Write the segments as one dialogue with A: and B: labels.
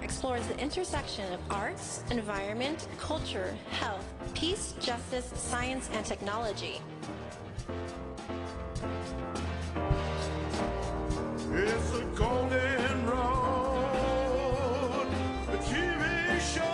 A: explores the intersection of arts, environment, culture, health, peace, justice, science, and technology.
B: It's a golden road, the TV show.com.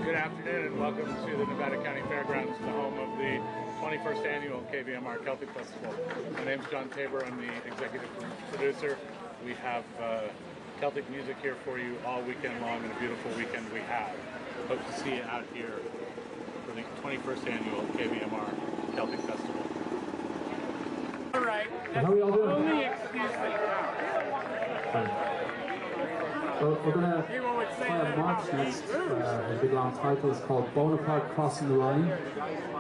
C: Good afternoon and welcome to the Nevada County Fairgrounds, the home of the 21st annual KVMR Celtic Festival. My name is John Tabor. I'm the executive producer. We have Celtic music here for you all weekend long, and a beautiful weekend we have. Hope to see you out here for the 21st annual KVMR Celtic Festival. All right, that's the only excuse that you have.
D: So we're going to play a march next. The big long title is called Bonaparte Crossing the Line,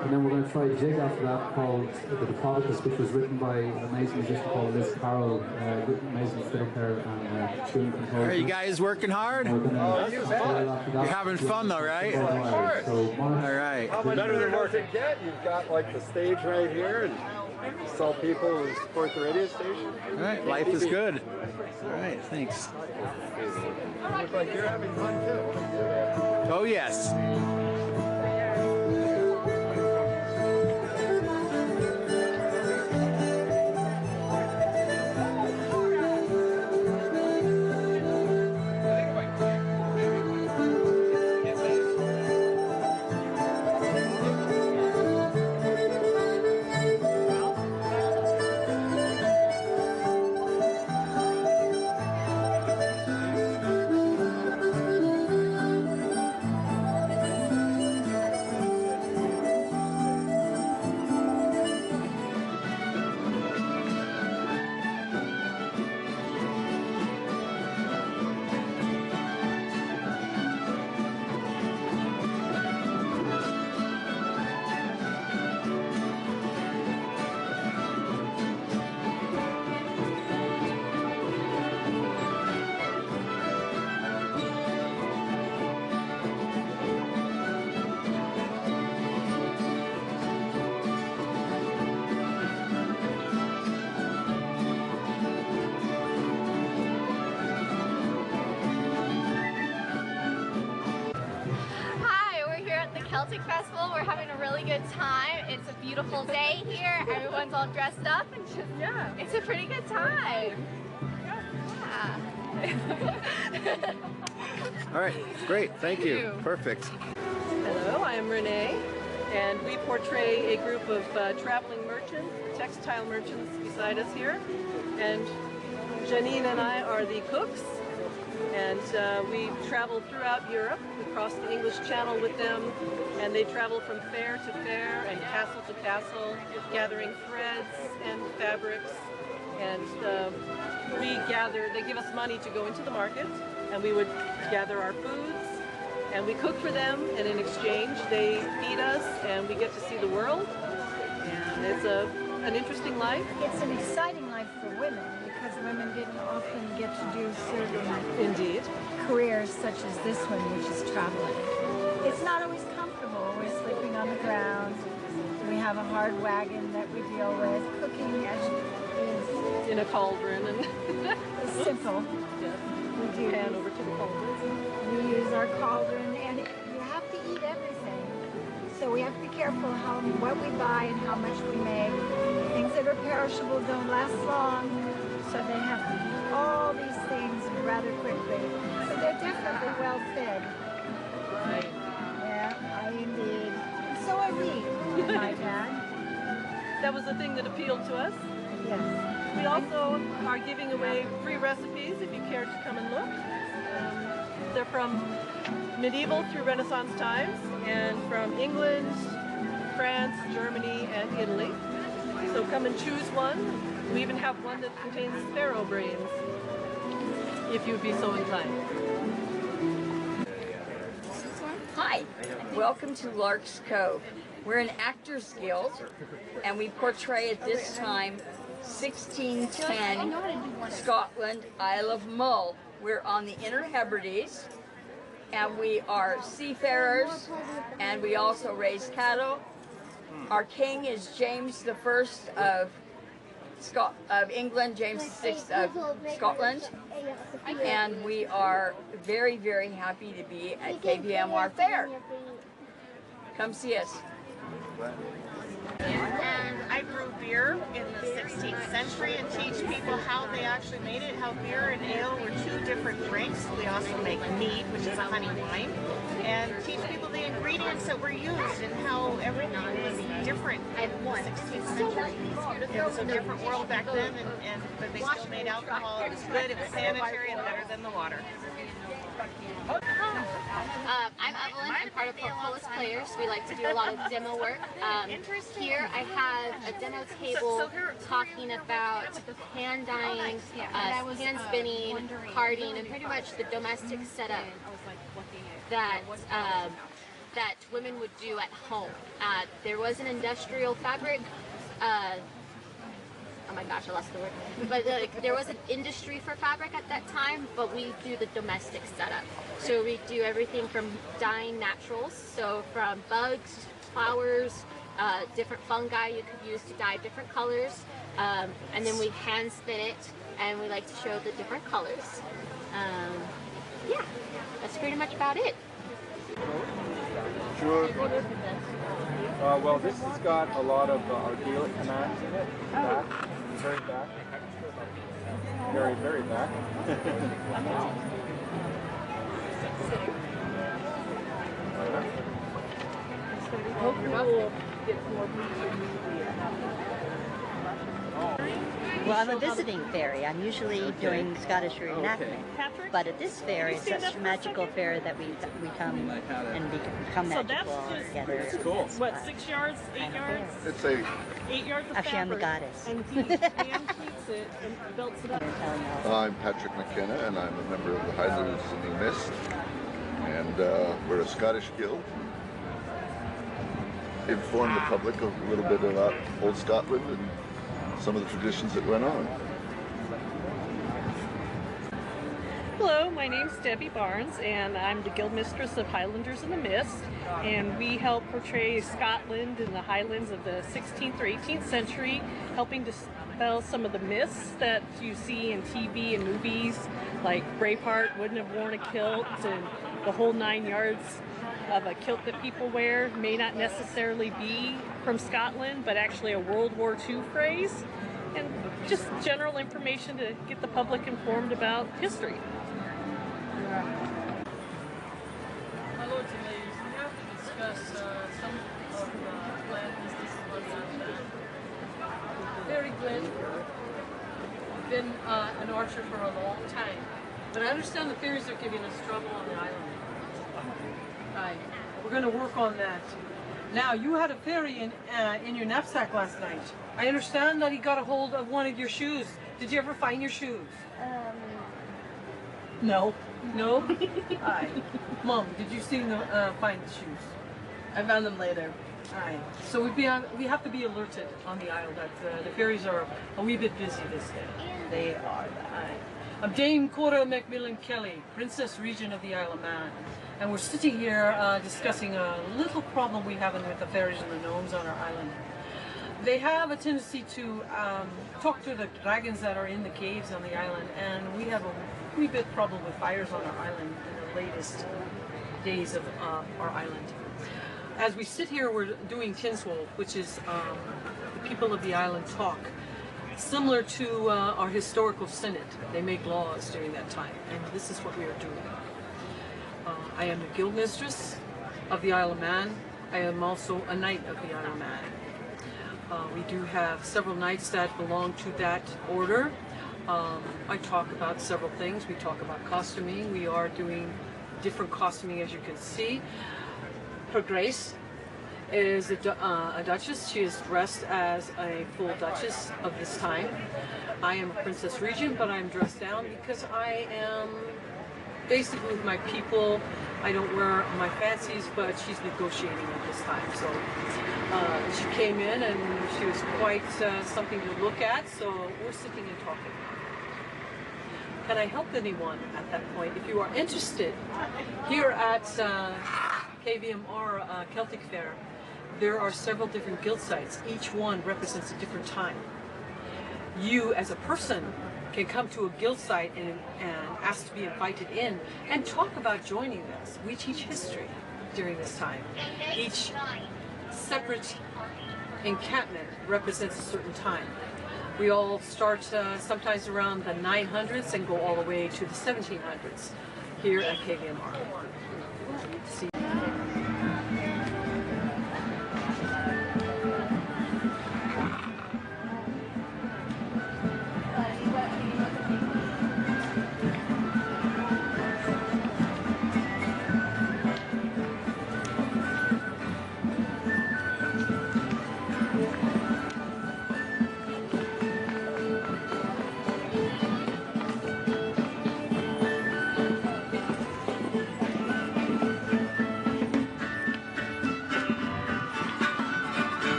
D: and then we're going to try a jig after that called The Diplodocus, which was written by an amazing musician called Liz Carroll, amazing fiddle player and tune composer.
E: Are you guys working hard?
D: You're
E: having fun though, right? All right.
F: Better than working get. You've got like the stage right here, and sell people who support the radio station.
E: All right, life is good. All right, thanks.
F: You look like you're having fun too.
E: Oh yes.
G: Celtic Festival. We're having a really good time. It's a beautiful day here. Everyone's all dressed up and just, it's a pretty good time. Yeah.
E: All right, great. Thank you. Perfect.
H: Hello, I am Renee, and we portray a group of traveling merchants, textile merchants beside us here. And Janine and I are the cooks, and we travel throughout Europe. We cross the English Channel with them, and they travel from fair to fair and castle to castle, gathering threads and fabrics. And they give us money to go into the market, and we would gather our foods, and we cook for them, and in exchange they feed us, and we get to see the world. And it's an interesting life.
I: It's an exciting life for women, because women didn't often get to do certain careers such as this one, which is traveling. It's not always comfortable. We're sleeping on the ground. We have a hard wagon that we deal with. Cooking is
H: in a cauldron and
I: simple.
H: Yes.
I: We do
H: pan over to the cauldron.
I: We use our cauldron, and you have to eat everything. So we have to be careful what we buy and how much we make. Things that are perishable don't last long, so they have to eat all these things rather quickly. But they're definitely well fed.
H: Right.
I: Yeah, indeed. So are we, might add.
H: That was the thing that appealed to us.
I: Yes.
H: We also are giving away free recipes if you care to come and look. They're from medieval through Renaissance times, and from England, France, Germany, and Italy. So come and choose one. We even have one that contains sparrow brains, if you'd be so inclined.
J: Hi, Hi, welcome to Lark's Cove. We're an Actors Guild, and we portray at this time 1610 Scotland, Isle of Mull. We're on the Inner Hebrides, and we are seafarers, and we also raise cattle. Our king is James I of England, James VI of Scotland, and we are very, very happy to be at KVMR Fair. Come see us.
K: And I brew beer in the 16th century and teach people how they actually made it, how beer and ale were two different drinks. We also make mead, which is a honey wine, and teach people the ingredients that were used and how everything was different in the 16th century. It was a different world back then, but they still made alcohol. It was good, it was sanitary, and better than the water.
L: I'm Evelyn. I'm part of Portfolio Players. We like to do a lot of demo work. Here I have a demo table talking about hand dyeing, hand spinning, carding, and pretty much the domestic setup that that women would do at home. There was an industrial fabric. Oh my gosh, I lost the word. But there was an industry for fabric at that time, but we do the domestic setup. So we do everything from dyeing naturals, so from bugs, flowers, different fungi you could use to dye different colors, and then we hand spin it, and we like to show the different colors. Yeah, that's pretty much about it.
F: Sure. Well, this has got a lot of our Gaelic commands in it. Back, very back. Very, very back.
M: Well, I'm a visiting fairy. I'm usually doing Scottish reenactment. But at this fair, it's such a magical fair that we come and become magical together.
K: It's cool. What, 6 yards, 8 yards?
F: It's
K: 8 yards of
M: Actually, I'm the
K: fabric.
M: goddess.
K: And he hand-pleats it and belts it up.
N: I'm Patrick McKenna, and I'm a member of the Highlanders in the Mist, and we're a Scottish guild. Inform the public a little bit about old Scotland and some of the traditions that went on.
H: Hello, my name's Debbie Barnes, and I'm the Guild Mistress of Highlanders in the Mist, and we help portray Scotland in the Highlands of the 16th or 18th century, helping to dispel some of the myths that you see in TV and movies, like Braveheart wouldn't have worn a kilt, and the whole 9 yards of a kilt that people wear may not necessarily be from Scotland, but actually a World War II phrase, and just general information to get the public informed about history.
O: My lords and ladies, we have to discuss some of the land business on that. Very glad. I've been an archer for a long time, but I understand the fairies are giving us trouble on the island.
P: Aye, we're going to work on that. Now, you had a fairy in your knapsack last night. I understand that he got a hold of one of your shoes. Did you ever find your shoes? No. No? Aye. Mom, did you see them find the shoes?
O: I found them later.
P: Aye. So we have to be alerted on the isle that the fairies are a wee bit busy this day. They are. Aye. I'm Dame Cora Macmillan Kelly, Princess Regent of the Isle of Man. And we're sitting here discussing a little problem we have with the fairies and the gnomes on our island. They have a tendency to talk to the dragons that are in the caves on the island, and we have a wee bit problem with fires on our island in the latest days of our island. As we sit here, we're doing tinsel, which is the people of the island talk, similar to our historical senate. They make laws during that time, and this is what we are doing. I am the Guild Mistress of the Isle of Man. I am also a Knight of the Isle of Man. We do have several knights that belong to that order. I talk about several things. We talk about costuming. We are doing different costuming, as you can see. Her Grace is a Duchess. She is dressed as a full Duchess of this time. I am a Princess Regent, but I'm dressed down because I am basically with my people. I don't wear my fancies, but she's negotiating at this time. So she came in and she was quite something to look at, so we're sitting and talking. Can I help anyone at that point? If you are interested, here at KVMR Celtic Fair, there are several different guild sites. Each one represents a different time. You, as a person, can come to a guild site and ask to be invited in and talk about joining us. We teach history during this time. Each separate encampment represents a certain time. We all start sometimes around the 900s and go all the way to the 1700s here at KVMR. See.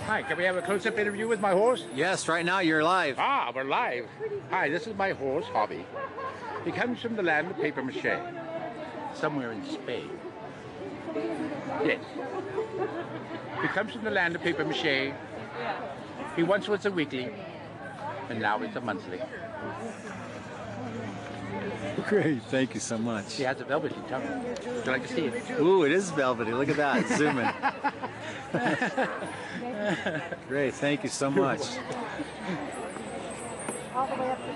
Q: Hi, can we have a close-up interview with my horse?
E: Yes, right now you're live.
Q: Ah, we're live. Hi, this is my horse, Hobby. He comes from the land of paper mache, somewhere in Spain. Yes. He comes from the land of paper mache. He once was a weekly, and now it's a monthly.
E: Great, thank you so much.
Q: He has a velvety tongue. Would you like to see it?
E: Ooh, it is velvety. Look at that. Zoom in. Great, thank you so much.
I: All the way up to the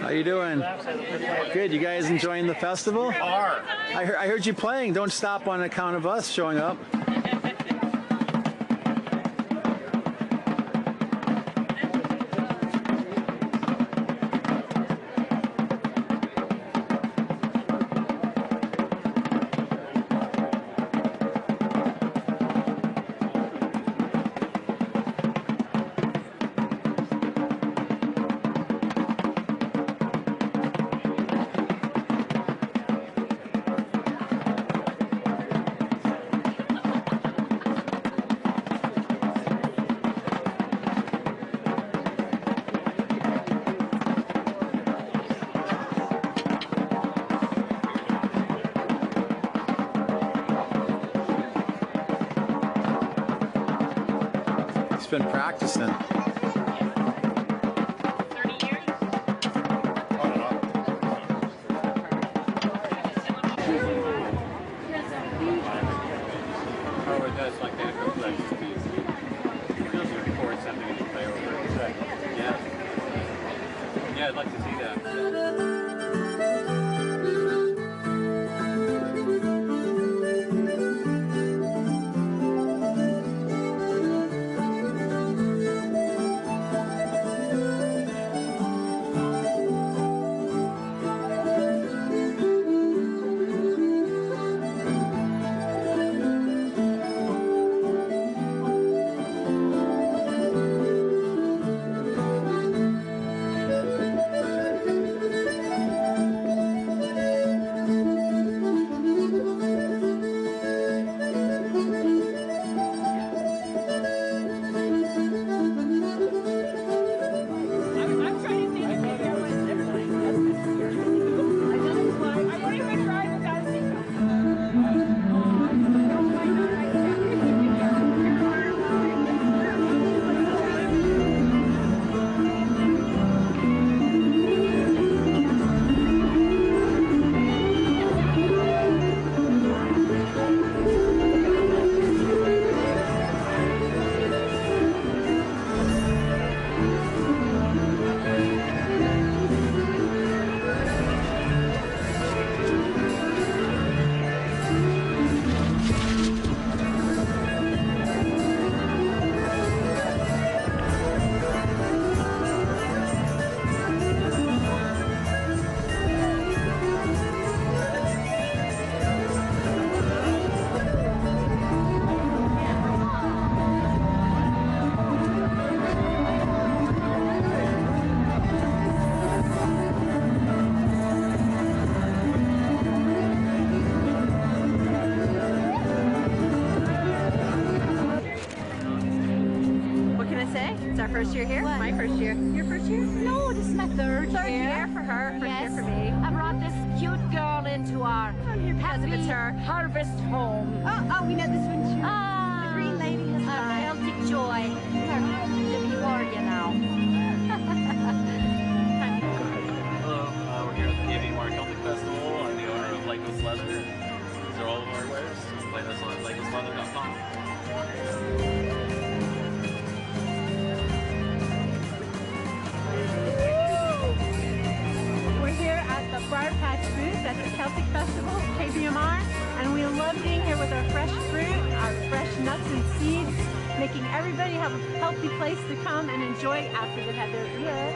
E: How you doing? Good. You guys enjoying the festival? I heard you playing. Don't stop on account of us showing up. He's been practicing.
R: Yeah, I'd like to see that.
S: First year here? What? My first year. Your first year?
T: No, this is my third year.
S: Third year for her, first year for me.
T: I brought this cute girl into our
S: Happy
T: Harvest home.
S: Oh, we know this one too. The green lady has died.
T: Celtic Joy. Libby Warrior now.
R: Hello, we're here at the KVMR Celtic Festival. I'm the owner of Lycos Leather. These are all of our wares. Find us on lycosleather.com.
S: Briar Patch booth at the Celtic Festival, KVMR, and we love being here with our fresh fruit, our fresh nuts and seeds, making everybody have a healthy place to come and enjoy after they've had their beer.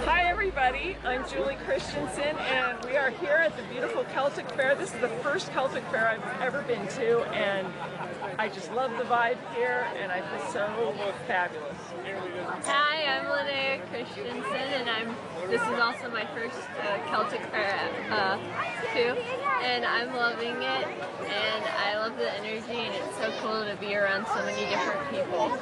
H: Hi everybody, I'm Julie Christensen and we are here at the beautiful Celtic Fair. This is the first Celtic Fair I've ever been to and I just love the vibe here and I feel so fabulous.
G: Hi, I'm Linnea Christensen and this is also my first Celtic Fair too, and I'm loving it and I love the energy and it's so cool to be around so many different people.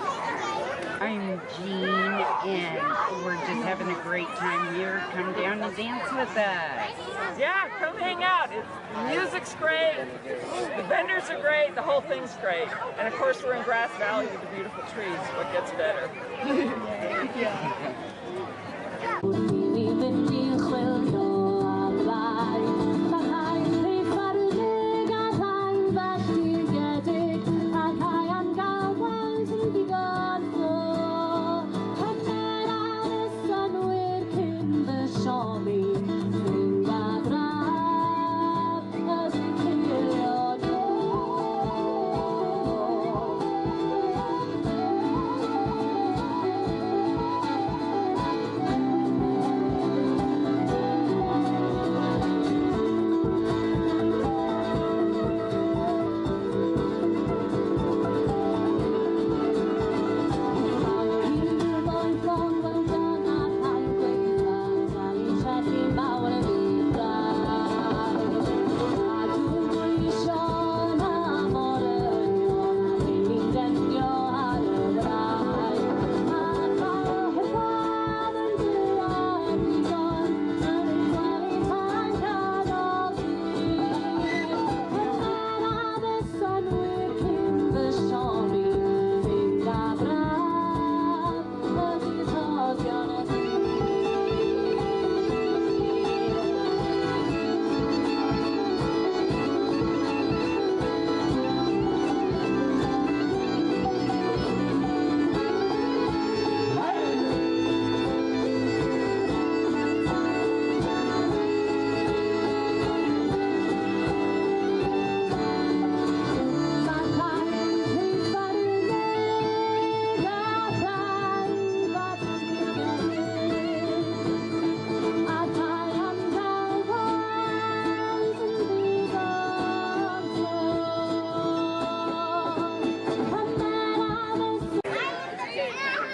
U: I'm Jean, and we're just having a great time here. Come down and dance with us.
V: Yeah, come hang out. The music's great, the vendors are great, the whole thing's great. And of course we're in Grass Valley with the beautiful trees. What gets better?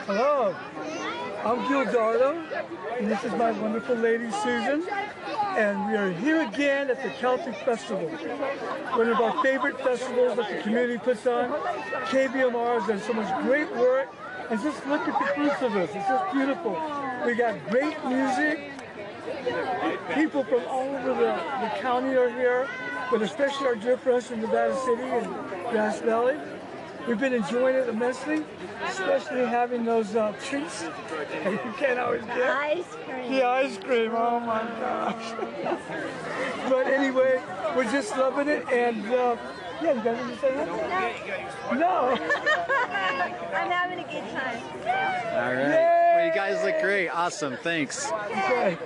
W: Hello, I'm Gildardo, and this is my wonderful lady Susan, and we are here again at the Celtic Festival, one of our favorite festivals that the community puts on. KBMR has done so much great work, and just look at the fruits of this. It's just beautiful. We got great music. People from all over the county are here, but especially our dear friends from Nevada City and Grass Valley. We've been enjoying it immensely, especially having those treats that you can't always get.
I: Ice cream.
W: The ice cream, oh my gosh. But anyway, we're just loving it, and yeah, you guys want to say that? No.
I: I'm having a good time.
E: All right.
W: Yay!
E: Well, you guys look great. Awesome. Thanks.
W: Okay.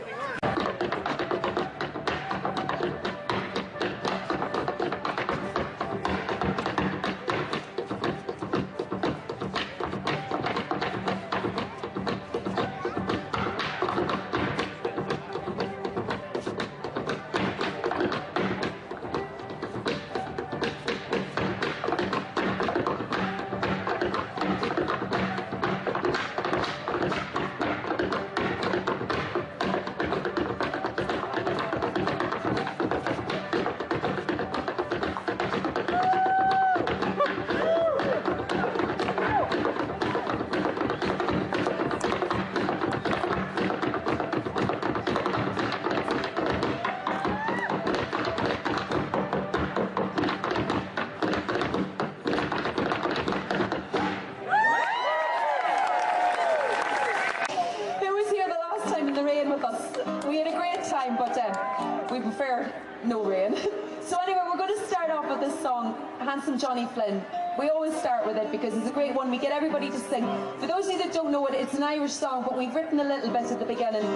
X: We prefer no rain. So anyway, we're going to start off with this song, Handsome Johnny Flynn. We always start with it because it's a great one. We get everybody to sing. For those of you that don't know it, it's an Irish song, but we've written a little bit at the beginning.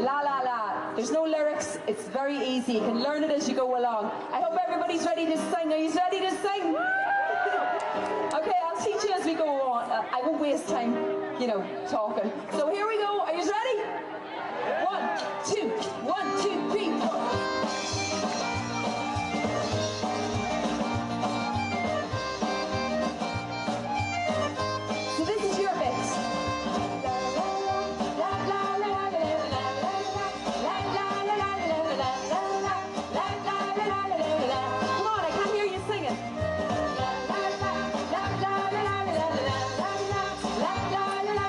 X: La la la. There's no lyrics. It's very easy. You can learn it as you go along. I hope everybody's ready to sing. Are you ready to sing? Okay, I'll teach you as we go on. I won't waste time, you know, talking. So here we go. Are you ready? 1, 2, 1, 2, 3, 4. La la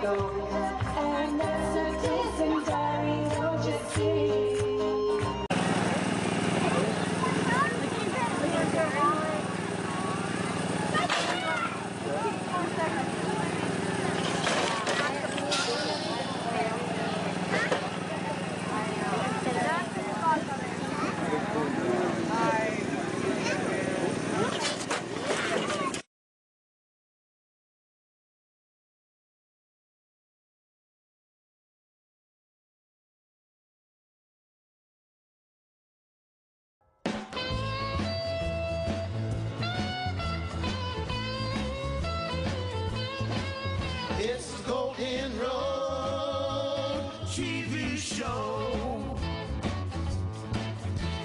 X: go. And that's a decent diary, don't you see?
A: It's the Golden Road TV show.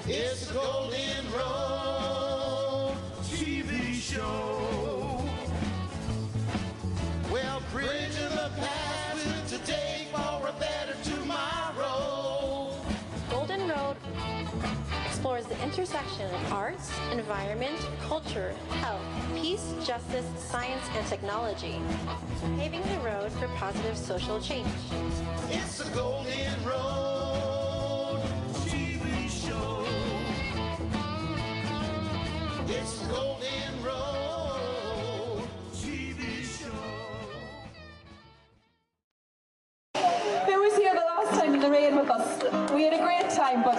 A: It's the Golden Road TV show. Well, bridge of the past to today for a better tomorrow.
B: Golden Road explores the intersection of arts, environment, culture, health, peace, justice, science, and technology, paving the road for positive social change.
A: It's the Golden Road TV show. It's the Golden Road TV show.
X: Who was here the last time in the rain with us? We had a great time, but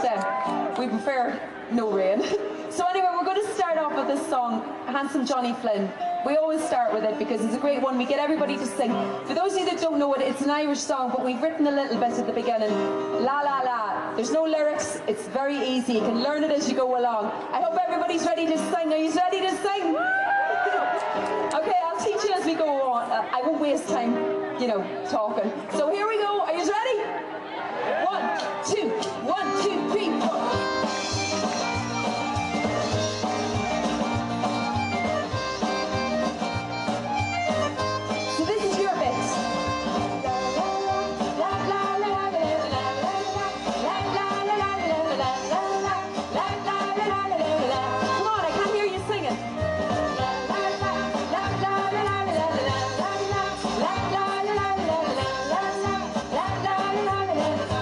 X: we prefer no rain. So anyway, we're going to start off with this song, Handsome Johnny Flynn. We always start with it because it's a great one. We get everybody to sing. For those of you that don't know it, it's an Irish song, but we've written a little bit at the beginning. La la la. There's no lyrics. It's very easy. You can learn it as you go along. I hope everybody's ready to sing. Are you ready to sing? Okay, I'll teach you as we go on. I won't waste time, talking. So here we go. Are you ready? 1, 2, 1, 2, 3, 4.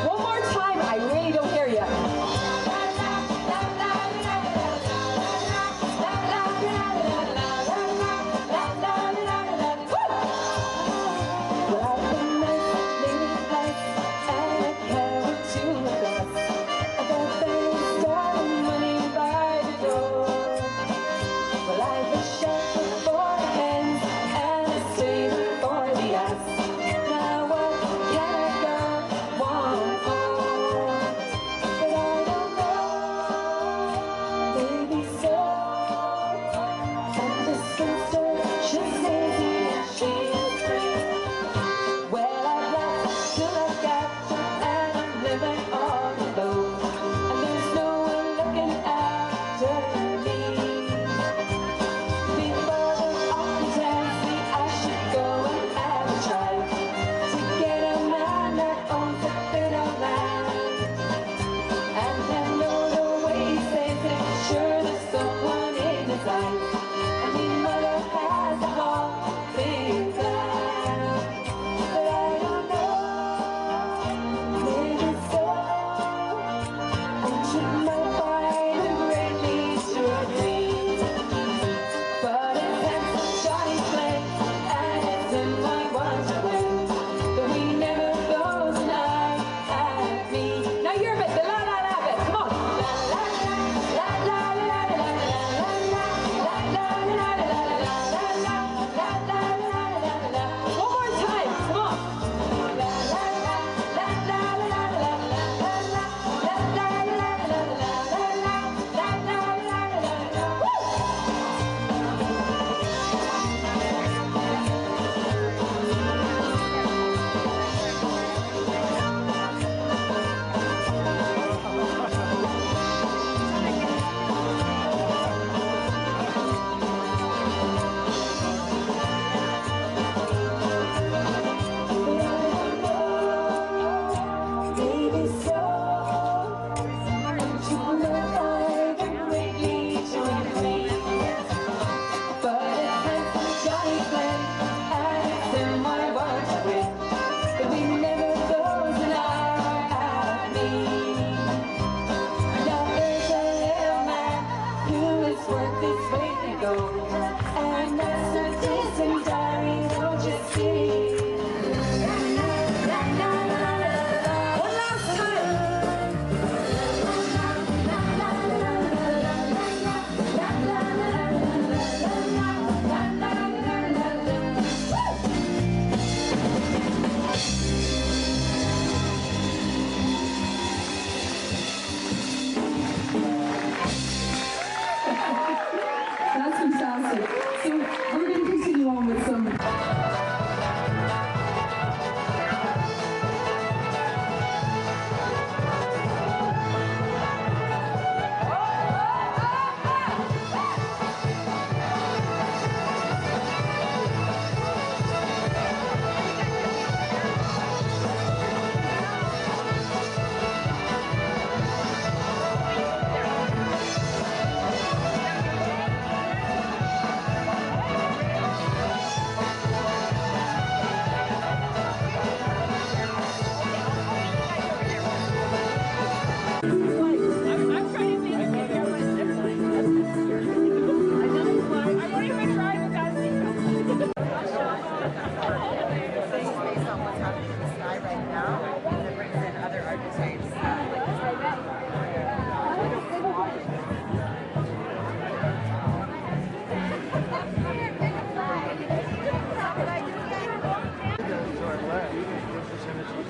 X: One more time, I really don't hear you.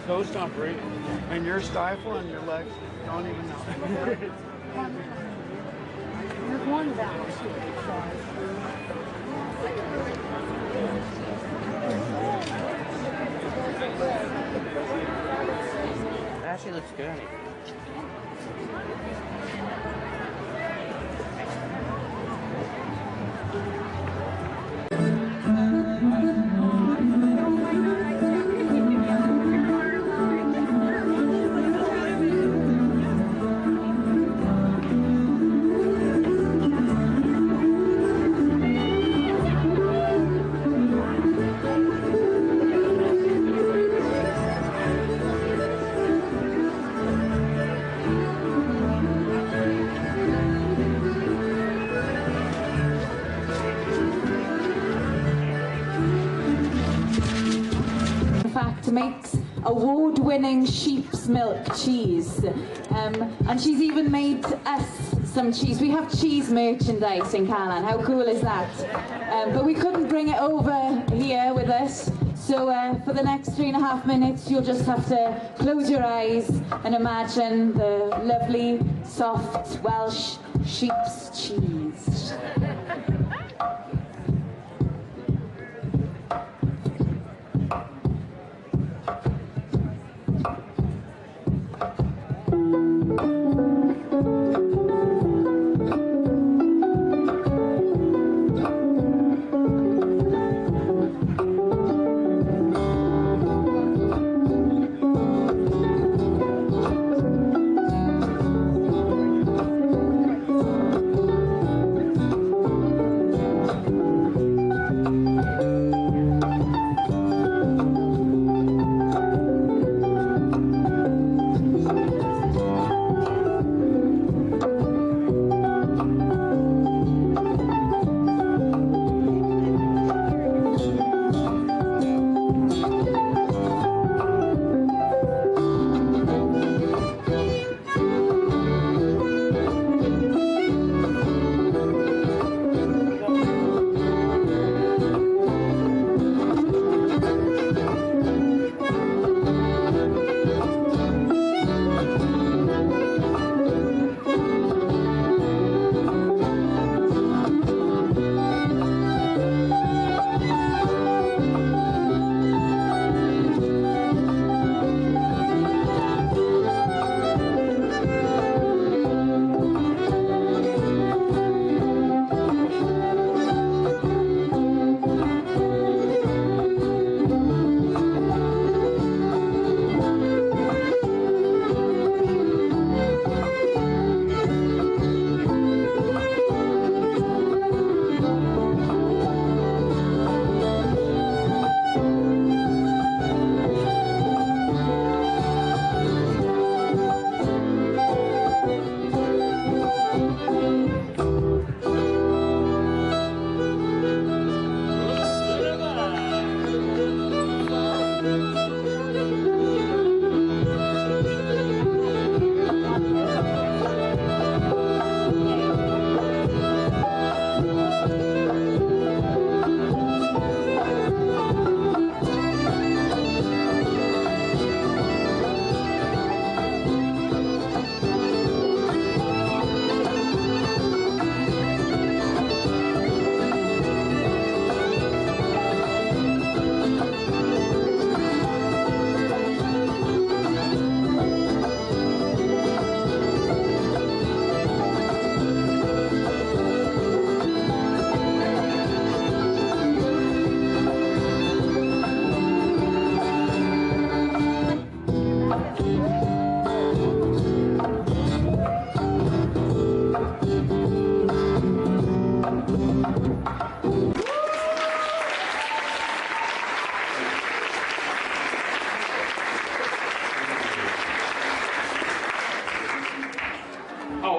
W: Coast operate, and you're stifling your legs. Don't even know.
S: You're going back.
U: That actually looks good.
X: Makes award-winning sheep's milk cheese, and she's even made us some cheese. We have cheese merchandise in Callan. How cool is that? But we couldn't bring it over here with us, so for the next 3.5 minutes you'll just have to close your eyes and imagine the lovely soft Welsh sheep's cheese.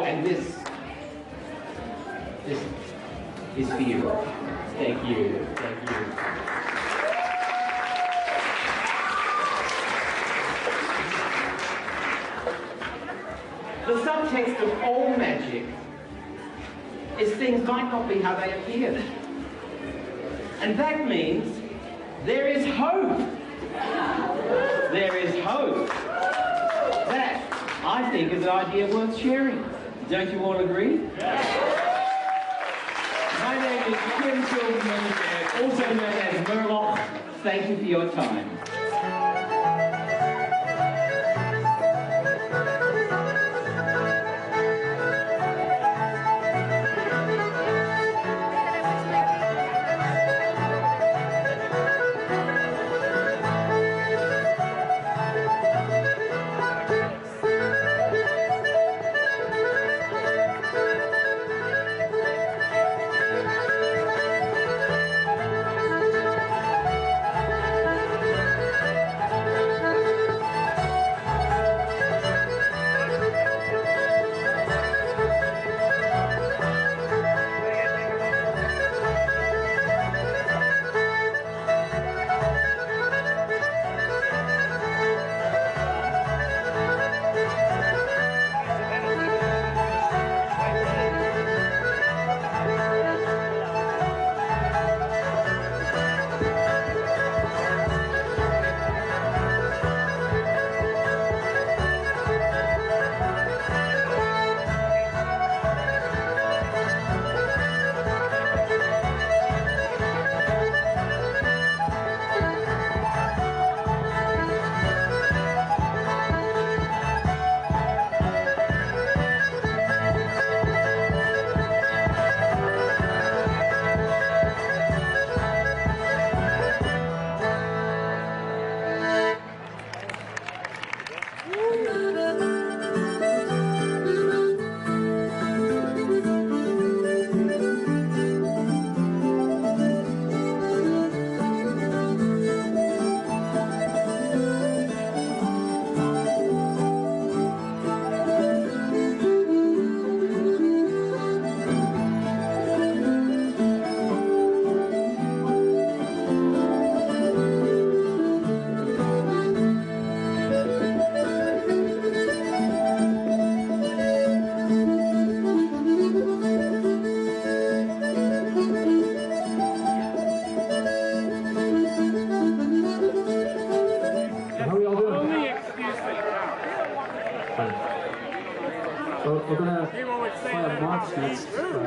C: And this is for you. Thank you. Thank you. The subtext of all magic is things might not be how they appear. And that means there is hope. There is hope. I think is an idea worth sharing. Don't you all agree? My name is Quinn Silverman, also known as Murloc. Thank you for your time.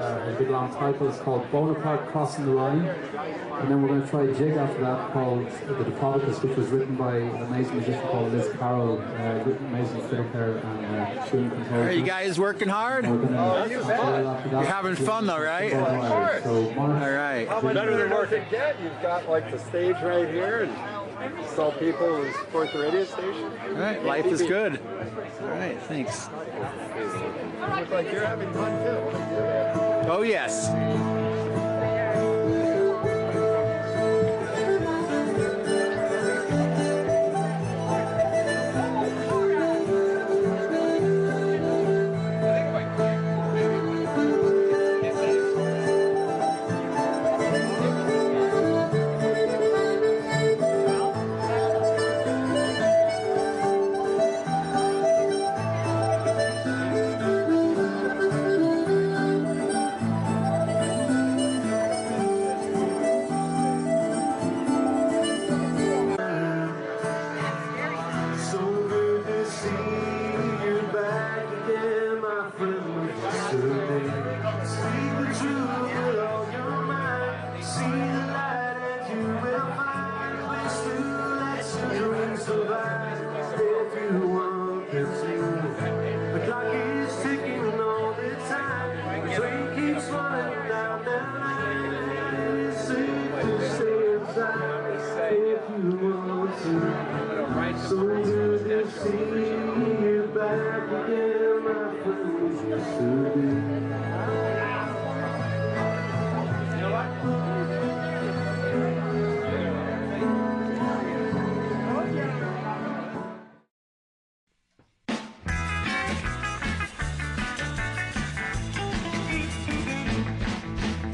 D: A big long title is called Bonaparte Crossing the Line, and then we're going to try a jig after that called The Diplodocus, which was written by an amazing musician called Liz Carroll, amazing fiddle player and tune controller.
E: Are you guys working hard? You're having fun though, right? All right.
F: How much better than working get? You've got like the stage right here and saw people who support the radio station.
E: All right, life is good. All right, thanks.
F: You look like you're having fun too.
E: Oh yes.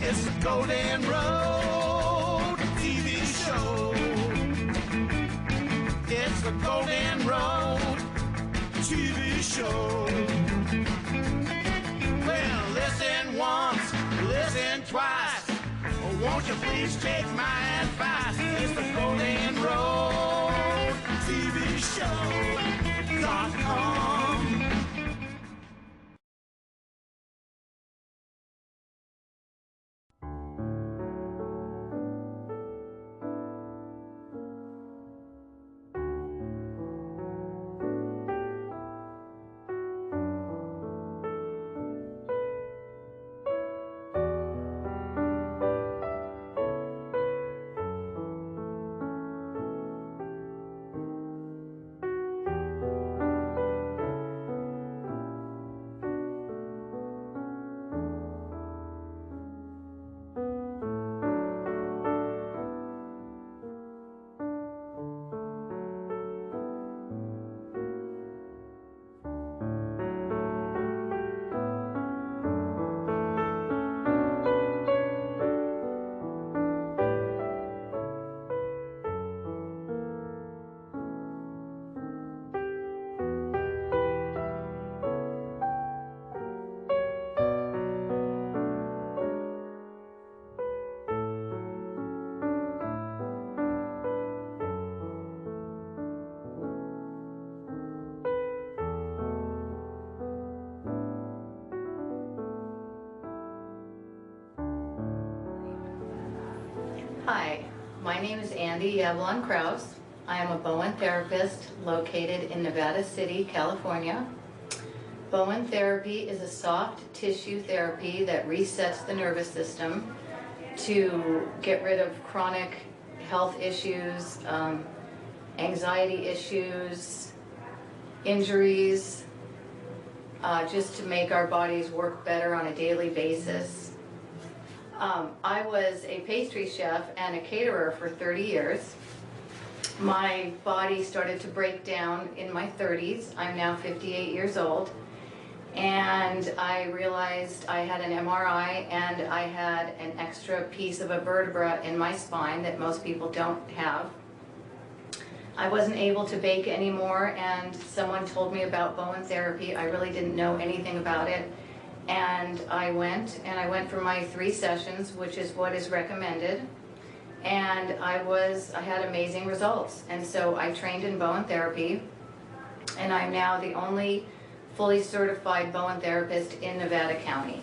A: It's the Golden Road TV show. It's the Golden Road TV show. Well, listen once, listen twice. Oh, won't you please take my advice? It's the Golden Road TV show.com.
J: Hi, my name is Andy Yablon Kraus. I am a Bowen therapist located in Nevada City, California. Bowen therapy is a soft tissue therapy that resets the nervous system to get rid of chronic health issues, anxiety issues, injuries, just to make our bodies work better on a daily basis. I was a pastry chef and a caterer for 30 years. My body started to break down in my 30s. I'm now 58 years old. And I realized I had an MRI and I had an extra piece of a vertebra in my spine that most people don't have. I wasn't able to bake anymore, and someone told me about Bowen therapy. I really didn't know anything about it. And I went for my 3 sessions, which is what is recommended. And I had amazing results. And so I trained in Bowen therapy, and I'm now the only fully certified Bowen therapist in Nevada County.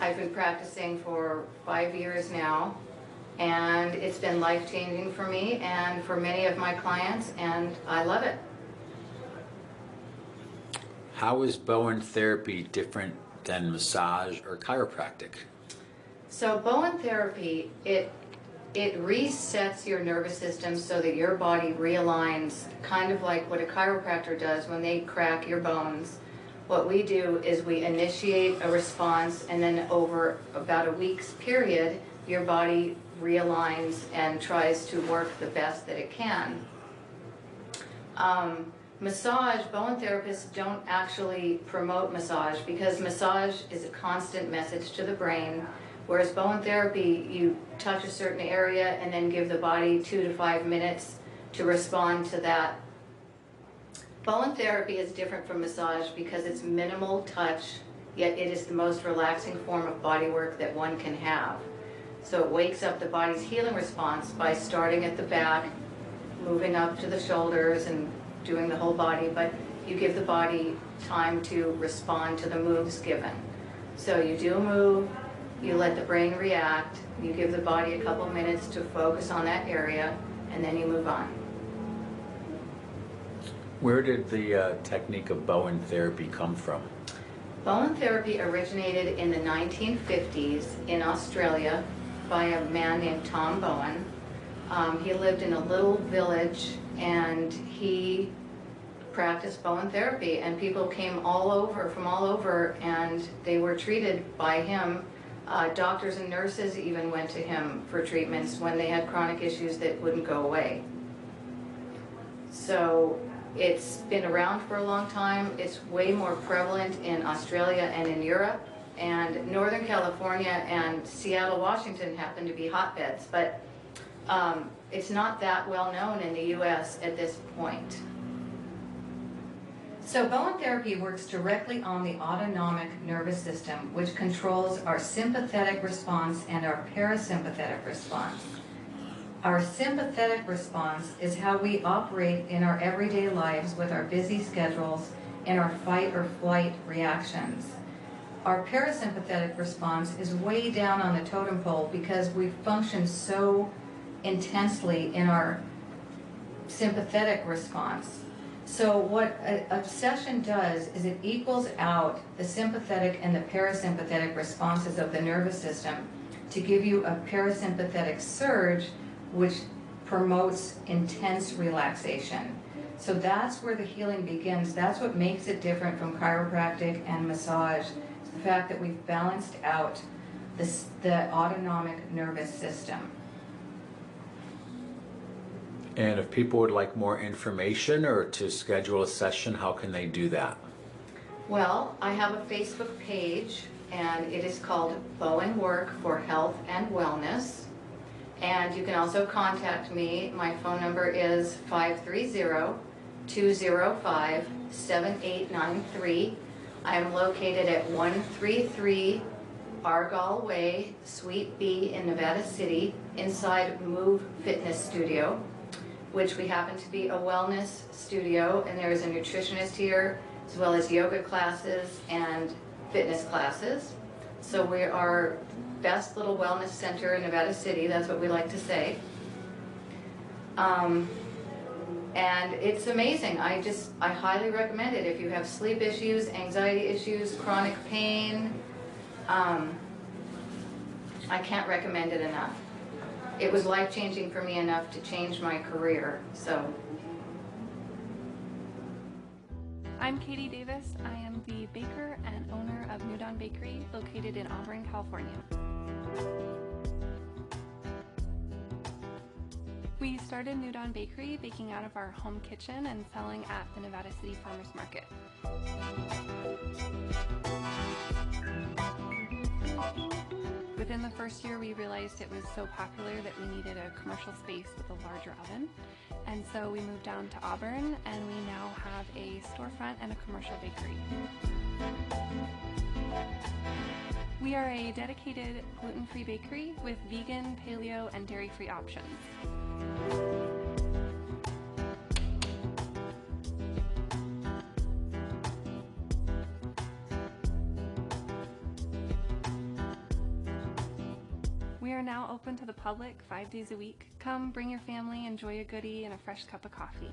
J: I've been practicing for 5 years now, and it's been life-changing for me and for many of my clients, and I love it.
K: How is Bowen therapy different than massage or chiropractic?
J: So Bowen therapy, it resets your nervous system so that your body realigns, kind of like what a chiropractor does when they crack your bones. What we do is we initiate a response, and then over about a week's period, your body realigns and tries to work the best that it can. Massage, Bowen therapists don't actually promote massage because massage is a constant message to the brain. Whereas Bowen therapy, you touch a certain area and then give the body 2 to 5 minutes to respond to that. Bowen therapy is different from massage because it's minimal touch, yet it is the most relaxing form of body work that one can have. So it wakes up the body's healing response by starting at the back, moving up to the shoulders and doing the whole body, but you give the body time to respond to the moves given. So you do a move, you let the brain react, you give the body a couple minutes to focus on that area, and then you move on.
K: Where did the technique of Bowen therapy come from?
J: Bowen therapy originated in the 1950s in Australia by a man named Tom Bowen. He lived in a little village and he practiced Bowen therapy, and people came from all over, and they were treated by him. Doctors and nurses even went to him for treatments when they had chronic issues that wouldn't go away. So it's been around for a long time. It's way more prevalent in Australia and in Europe, and Northern California and Seattle, Washington happen to be hotbeds, but it's not that well known in the US at this point. So Bowen therapy works directly on the autonomic nervous system, which controls our sympathetic response and our parasympathetic response. Our sympathetic response is how we operate in our everyday lives with our busy schedules and our fight or flight reactions. Our parasympathetic response is way down on the totem pole because we function so intensely in our sympathetic response. So what a session does is it equals out the sympathetic and the parasympathetic responses of the nervous system to give you a parasympathetic surge, which promotes intense relaxation. So that's where the healing begins. That's what makes it different from chiropractic and massage. It's the fact that we've balanced out the autonomic nervous system.
K: And if people would like more information or to schedule a session, how can they do that?
J: Well, I have a Facebook page, and it is called Bowen Work for Health and Wellness. And you can also contact me. My phone number is 530-205-7893. I am located at 133 Argyle Way, Suite B in Nevada City, inside Move Fitness Studio, which we happen to be a wellness studio, and there is a nutritionist here, as well as yoga classes and fitness classes. So we are best little wellness center in Nevada City, that's what we like to say. And it's amazing. I highly recommend it if you have sleep issues, anxiety issues, chronic pain. I can't recommend it enough. It was life-changing for me enough to change my career, so.
L: I'm Katie Davis. I am the baker and owner of New Dawn Bakery, located in Auburn, California. We started New Dawn Bakery baking out of our home kitchen and selling at the Nevada City Farmers Market. Within the first year, we realized it was so popular that we needed a commercial space with a larger oven. And so we moved down to Auburn, and we now have a storefront and a commercial bakery. We are a dedicated gluten-free bakery with vegan, paleo, and dairy-free options. We are now open to the public 5 days a week. Come, bring your family, enjoy a goodie and a fresh cup of coffee.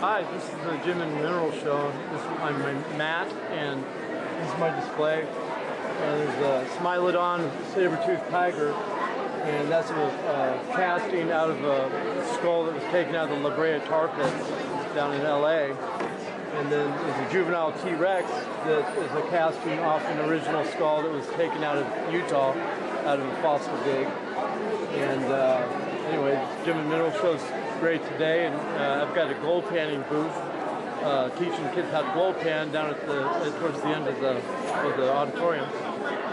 M: Hi, this is the Gym and Mineral Show. I'm Matt, and this is my display. There's a Smilodon saber-toothed tiger, and that's a casting out of a skull that was taken out of the La Brea tar pits down in LA. And then there's a juvenile T-Rex that is a casting off an original skull that was taken out of Utah, out of a fossil dig. And anyway, Gem and Mineral Show's great today, and I've got a gold panning booth teaching kids how to gold pan down at towards the end of the auditorium.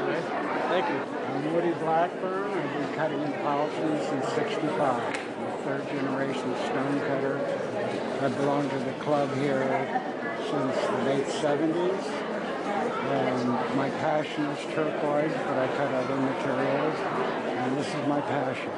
M: Okay. Thank you.
N: I'm Woody Blackburn. I've been cutting in Powelton since '65. I'm a third-generation stone cutter. I belong to the club here since the late '70s. And my passion is turquoise, but I cut other materials, and this is my passion.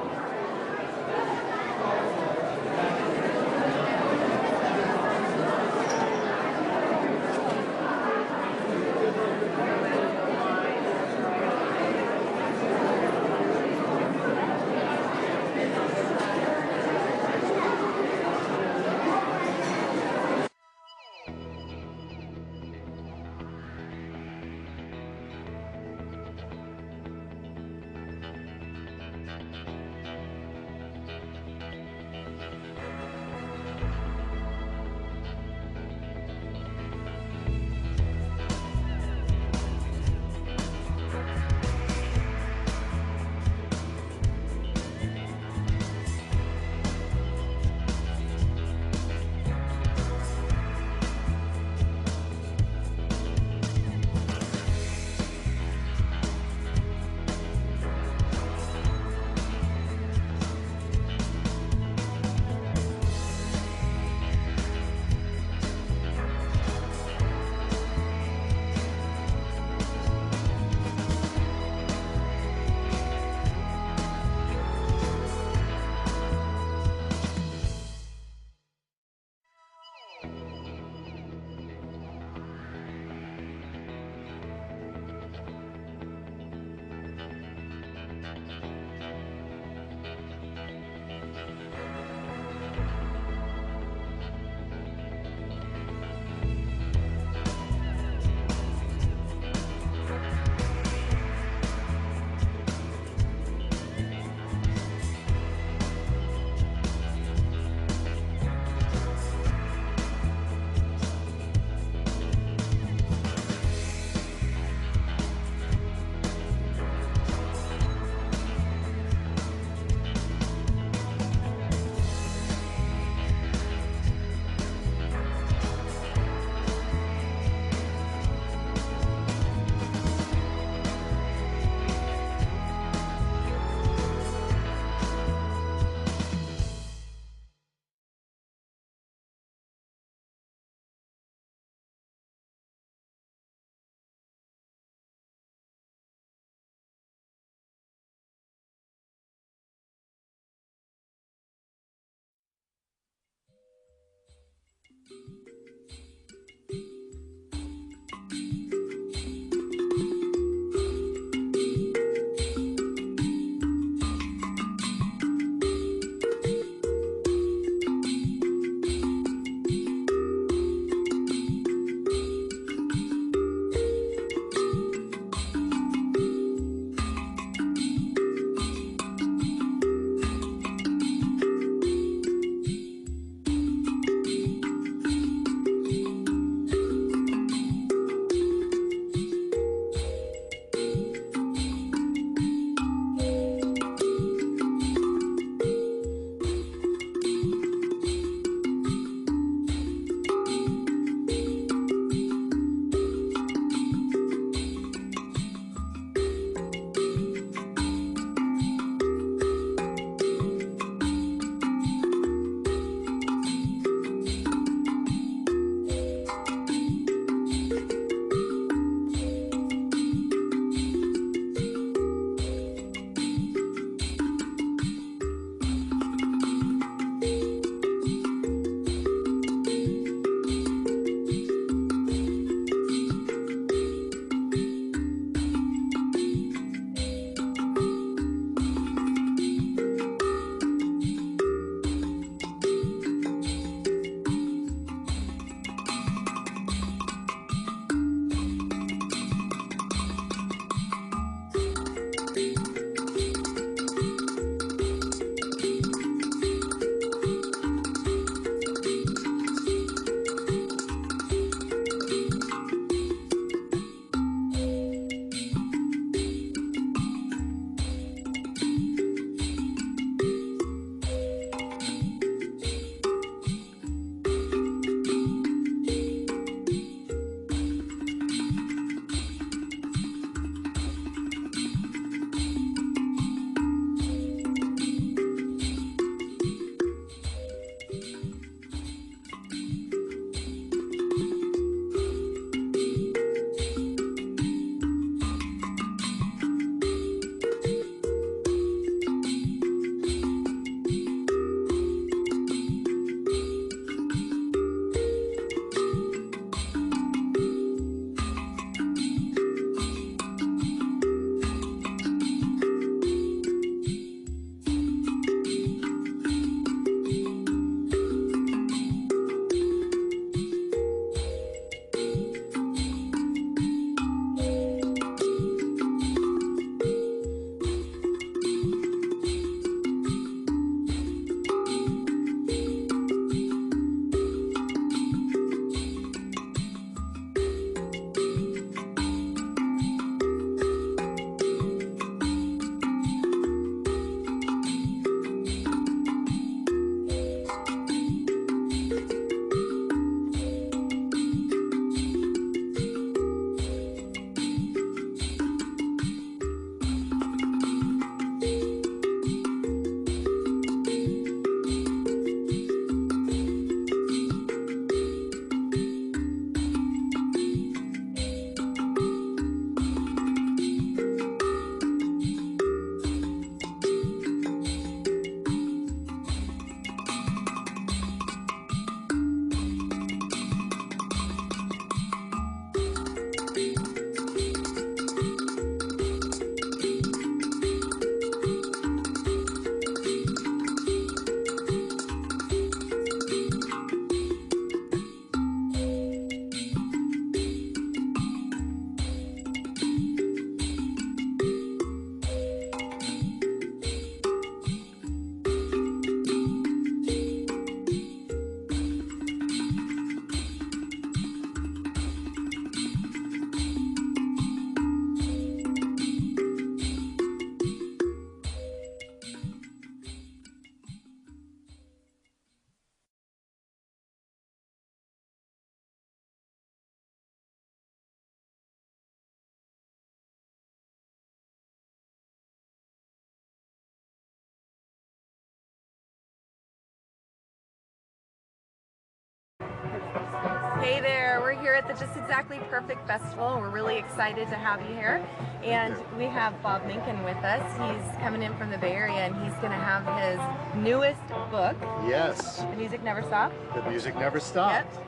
O: Hey there, we're here at the Just Exactly Perfect Festival, and we're really excited to have you here. And we have Bob Minkin with us. He's coming in from the Bay Area, and he's going to have his newest book.
P: Yes.
O: The Music Never Stopped.
P: The Music Never Stopped.
O: Yep.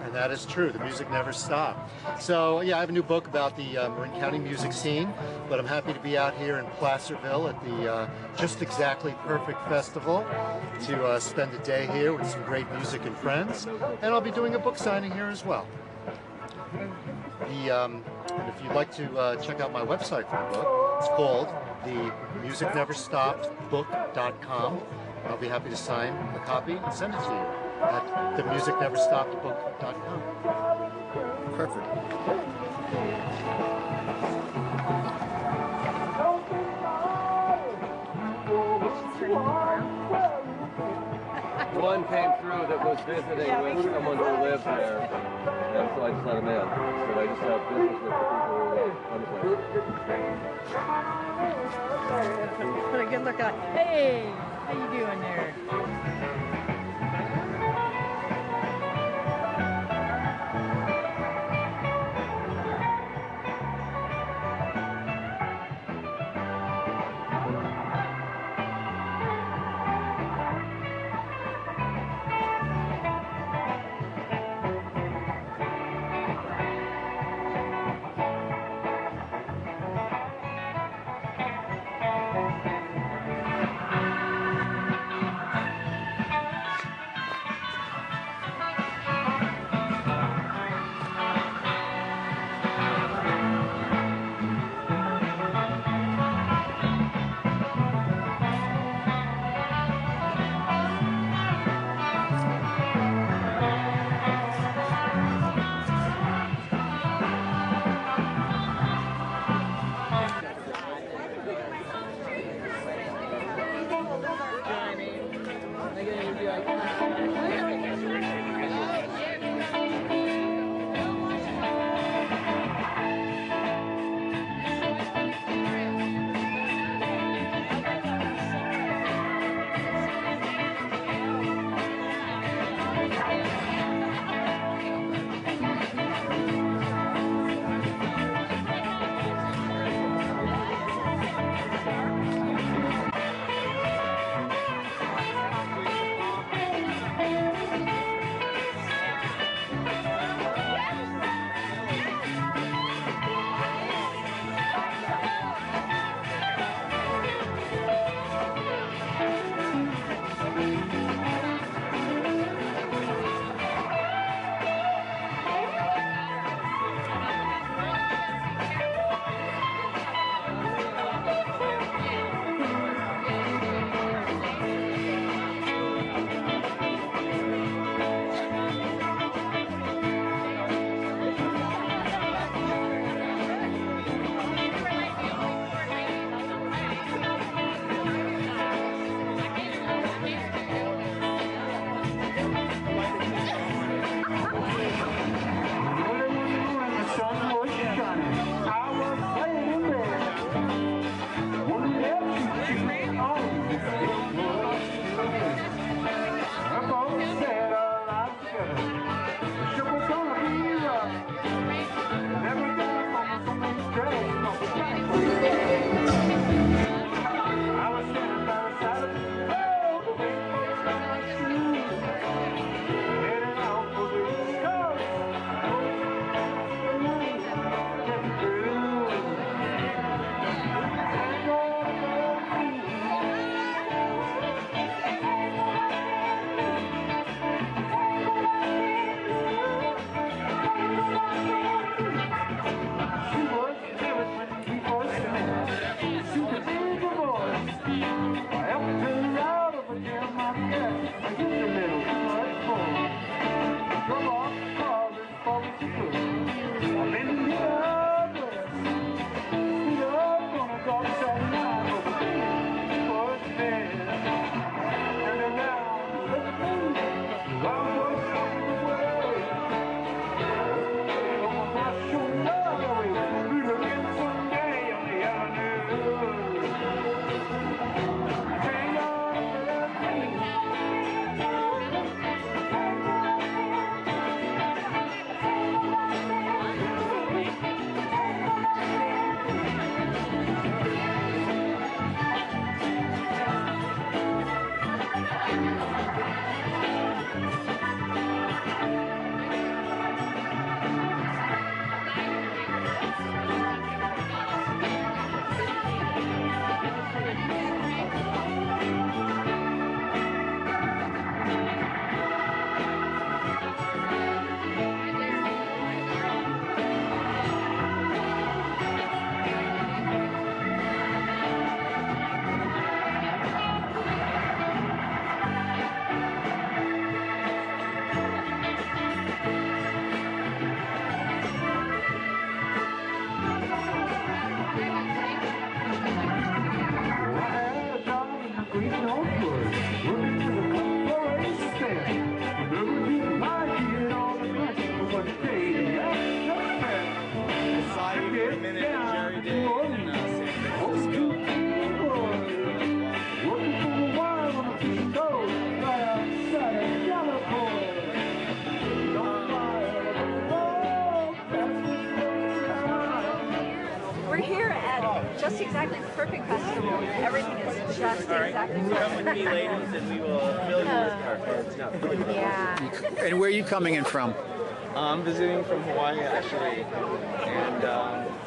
P: And that is true. The music never stopped. So yeah, I have a new book about the Marin County music scene, but I'm happy to be out here in Placerville at the Just Exactly Perfect Festival to spend a day here with some great music and friends. And I'll be doing a book signing here as well. And if you'd like to check out my website for the book, it's called themusicneverstoppedbook.com. I'll be happy to sign a copy and send it to you at themusicneverstoppedbook.com.
E: Perfect.
M: One came through that was visiting with someone who lived there, and so I just let him in. So I just have business with the people who live there.
V: Put a good look on. Hey, how you doing there?
I: Just Exactly Perfect Festival. Everything is just exactly perfect.
H: Come with me, ladies, and we will fill you with cards.
I: Yeah.
E: And where are you coming in from?
H: I'm visiting from Hawaii, actually, and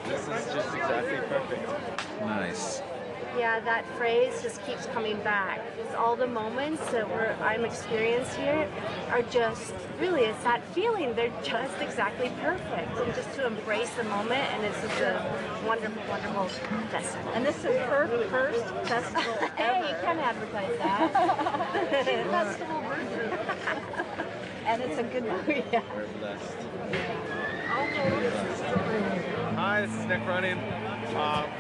H: this is just exactly perfect.
E: Nice.
Q: Yeah, that phrase just keeps coming back. It's all the moments that I'm experiencing here are just, really, it's that feeling. They're just exactly perfect. And just to embrace the moment, and it's just a wonderful, wonderful festival.
I: And this is her first festival ever.
Q: Hey, you can advertise that.
I: Festival version. And it's a good one. Yeah.
H: We're blessed. Hi, this is Nick Running,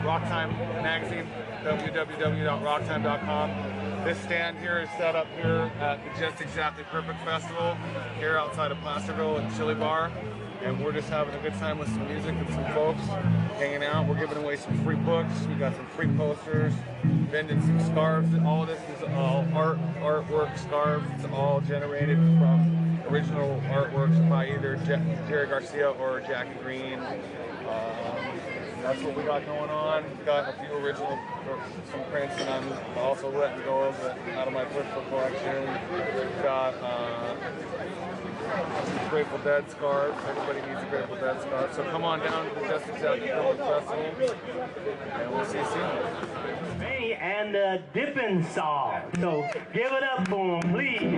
H: Rocktime Magazine, www.rocktime.com. This stand here is set up here at the Just Exactly Perfect Festival here outside of Placerville and Chili Bar. And we're just having a good time with some music and some folks hanging out. We're giving away some free books. We got some free posters, vending some scarves. All this is all artwork scarves. It's all generated from original artworks by either Jerry Garcia or Jackie Green. That's what we got going on. We got a few original, some prints, and I'm also letting go of it out of my personal collection. We've got Grateful Dead scarves. Everybody needs a Grateful Dead scarf. So come on down to the Just Exactly Perfect Festival, and we'll see you soon.
R: Hey, and the dipping saw. So give it up for them, please.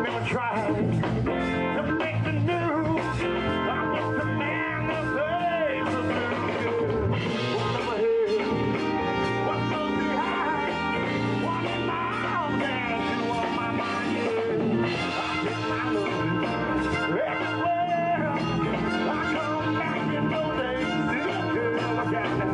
R: never tried to make the news. I'm just a man that plays the blues. Whatever here, what goes behind? One in my arms and two on my mind. I get my love everywhere. I come back, you know they still care. Look at them.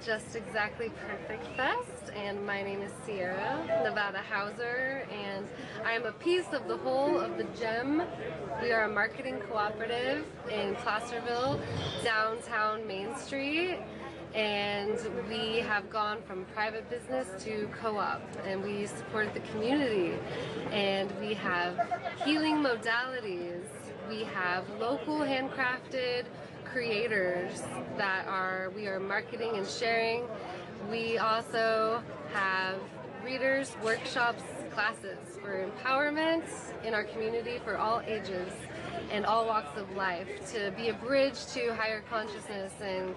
B: Just Exactly Perfect Fest, and my name is Sierra Nevada Hauser, and I am a piece of the whole of the GEM. We are a marketing cooperative in Placerville, downtown Main Street, and we have gone from private business to co-op, and we support the community, and we have healing modalities. We have local handcrafted creators that we are marketing and sharing. We also have readers, workshops, classes for empowerment in our community for all ages and all walks of life, to be a bridge to higher consciousness and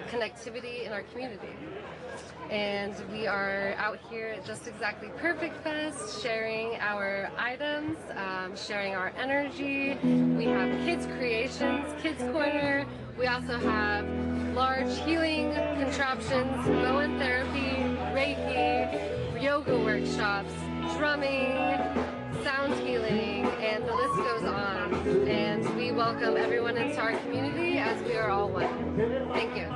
B: connectivity in our community. And we are out here at Just Exactly Perfect Fest sharing our items, sharing our energy. We have kids creations, kids corner. We also have large healing contraptions, Bowen therapy, Reiki, yoga workshops, drumming, sound healing, and the list goes on. And we welcome everyone into our community as we are all one. Thank you.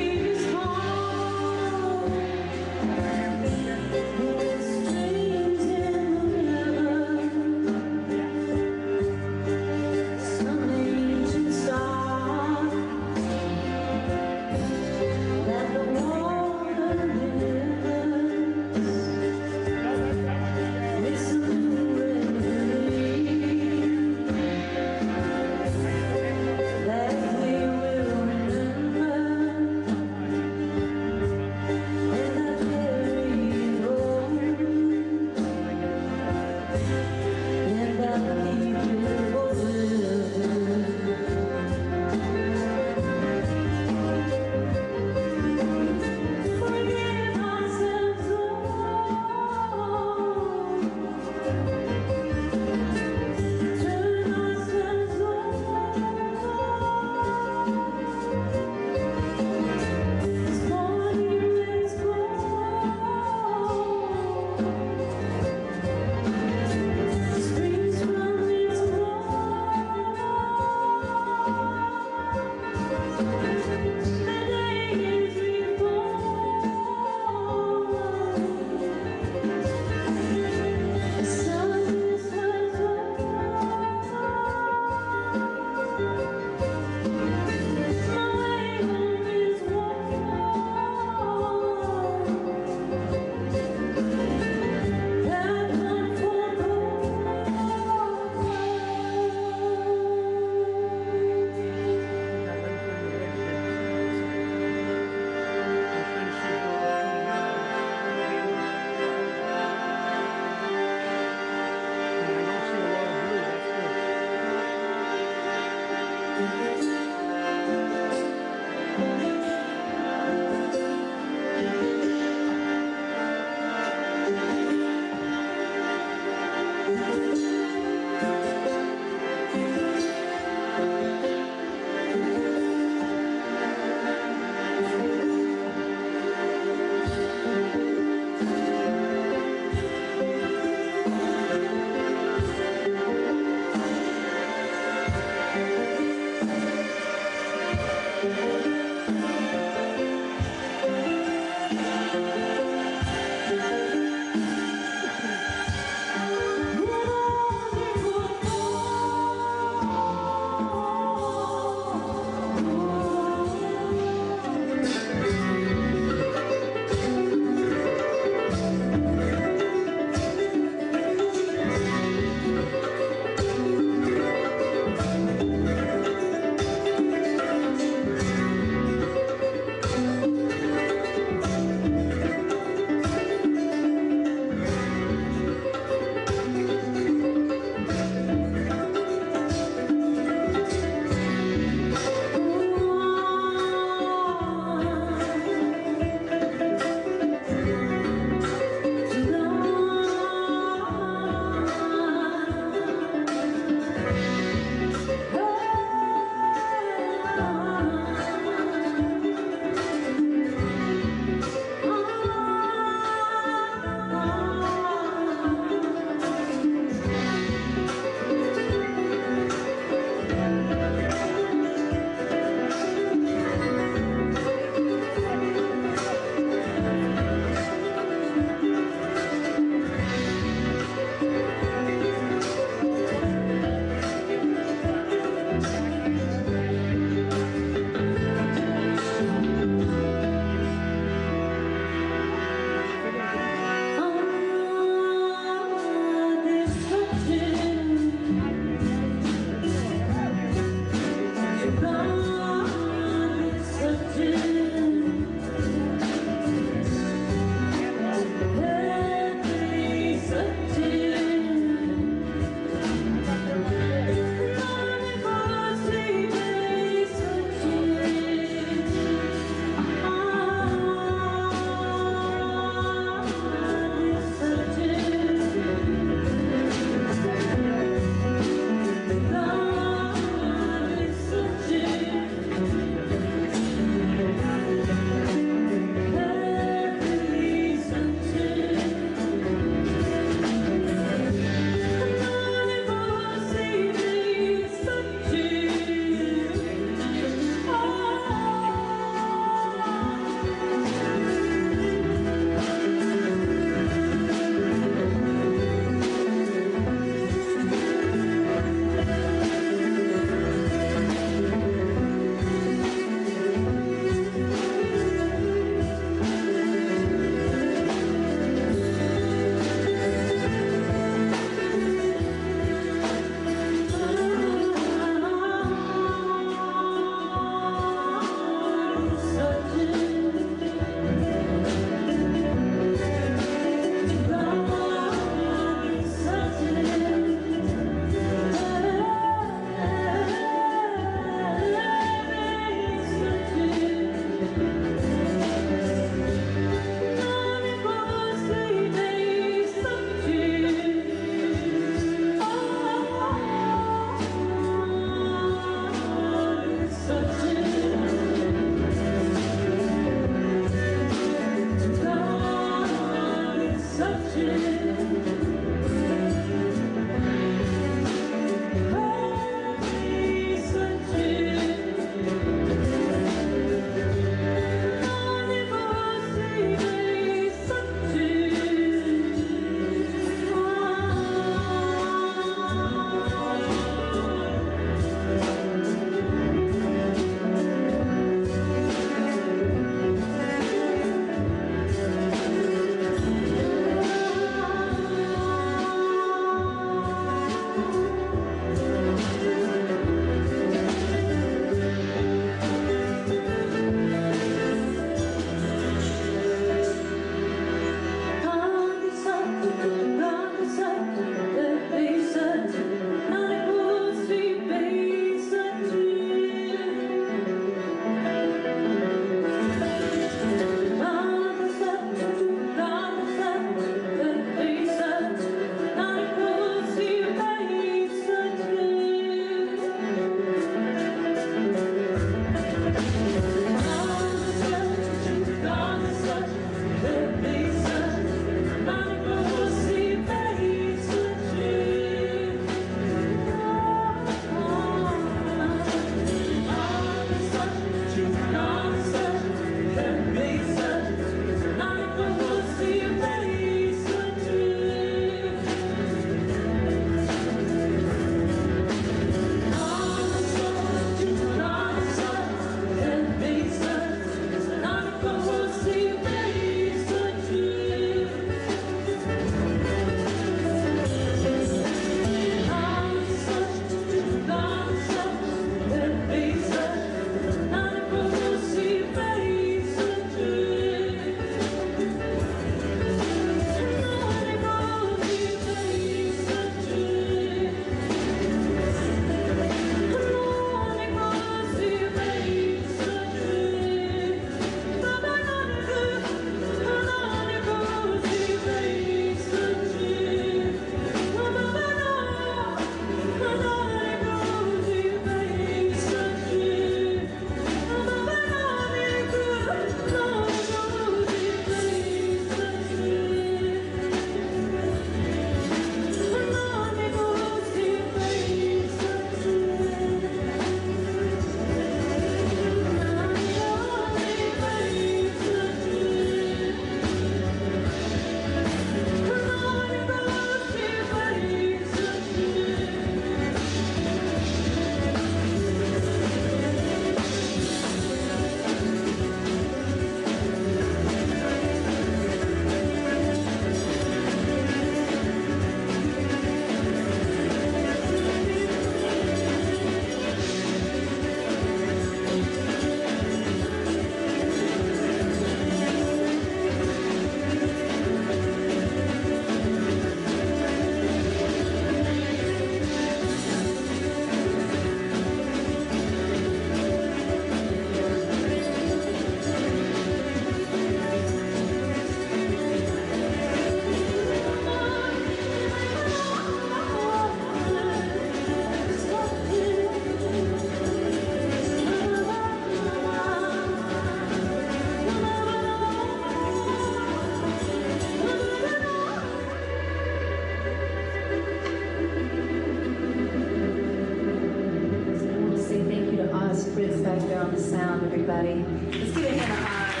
G: everybody. Let's give a hand of honor.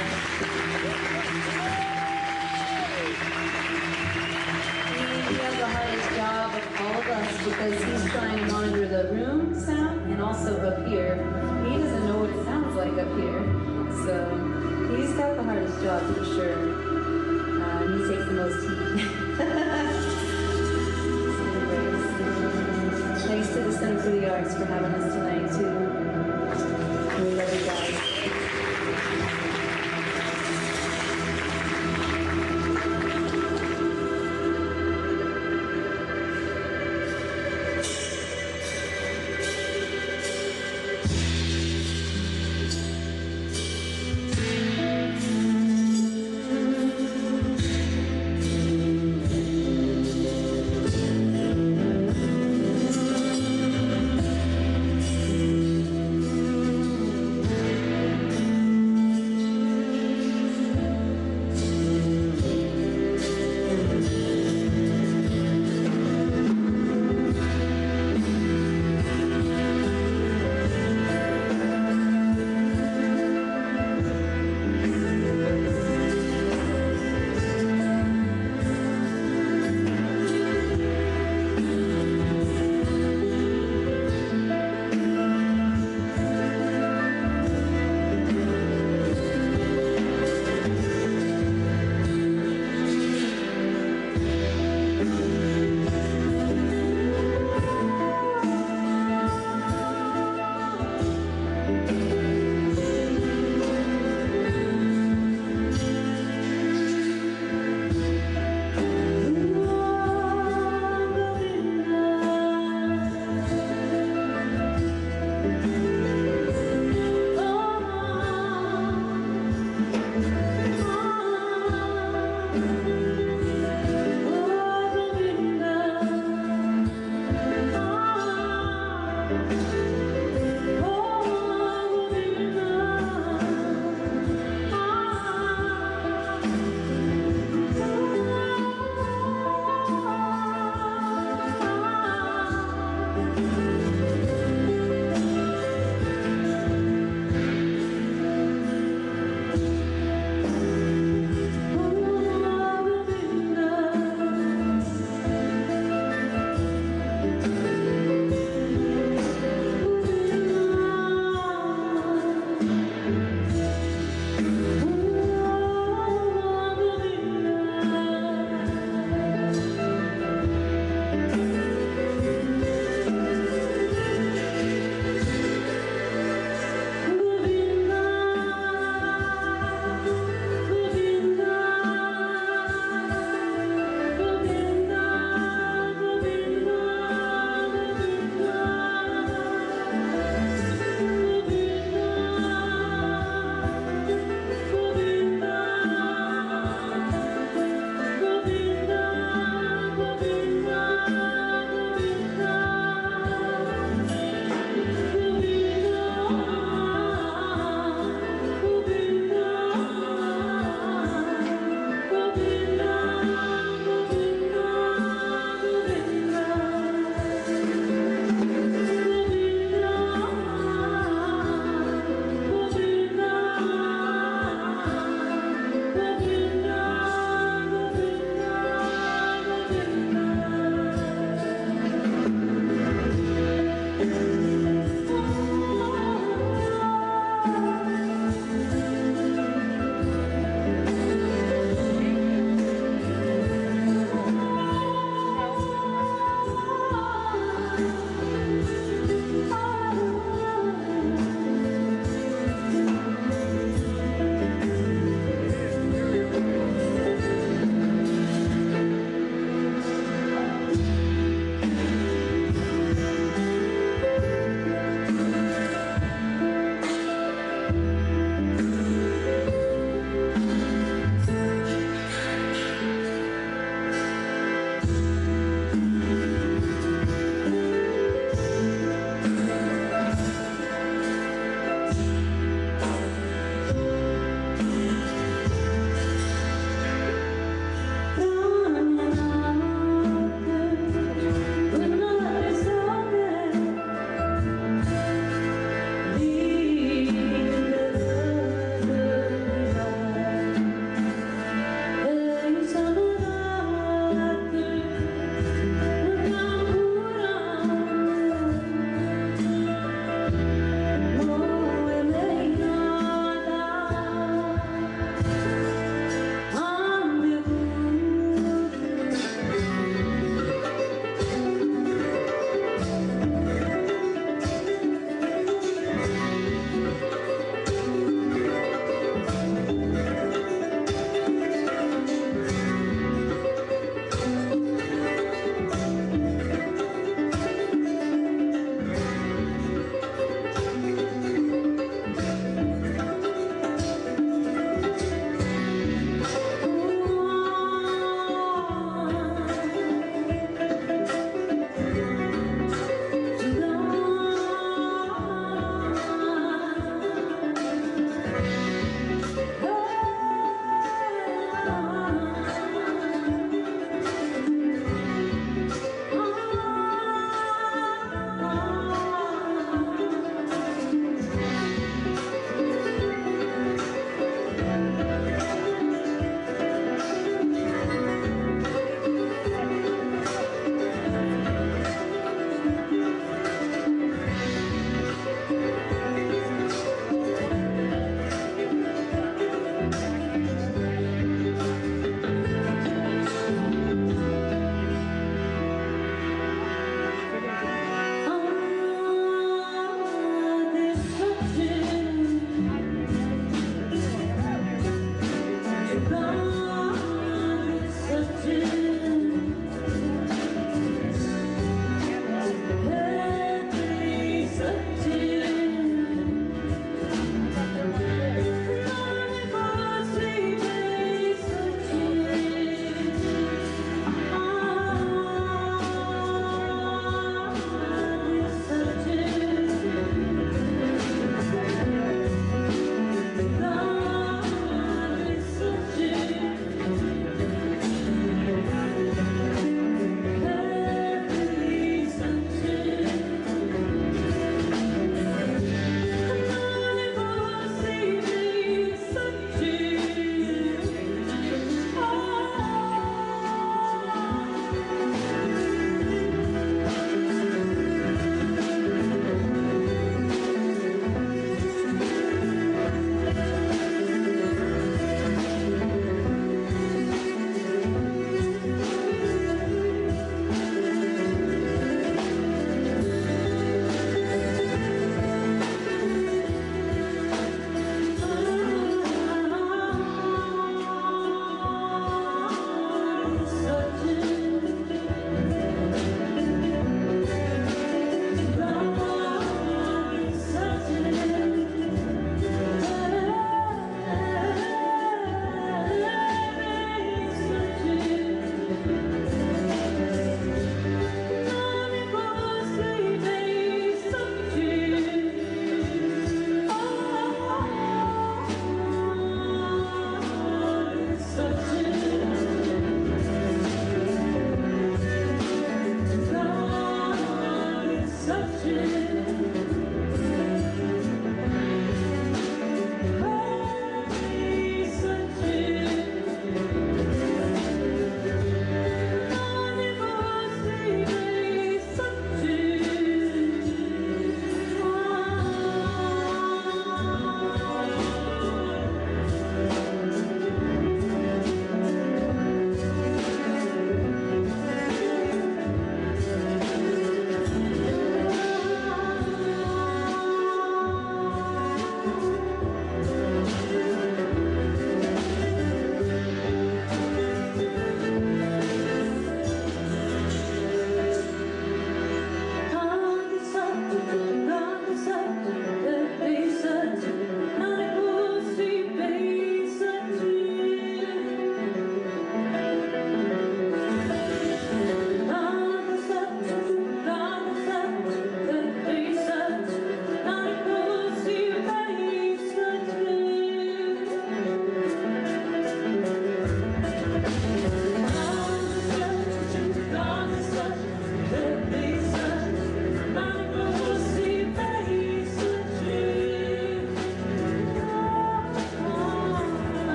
G: He has the hardest job of all of us because he's trying to monitor the room sound and also up here. He doesn't know what it sounds like up here. So he's got the hardest job for sure. He takes the most heat. Thanks to the Center for the Arts for having us tonight too. We love you guys.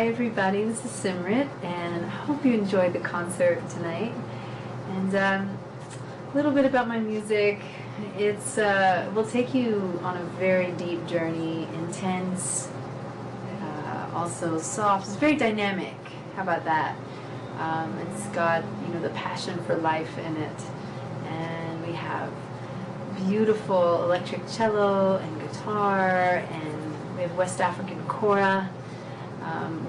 G: Hi everybody, this is Simrit, and I hope you enjoyed the concert tonight. And a little bit about my music. It's will take you on a very deep journey, intense, also soft. It's very dynamic. How about that? It's got, you know, the passion for life in it, and we have beautiful electric cello and guitar, and we have West African kora,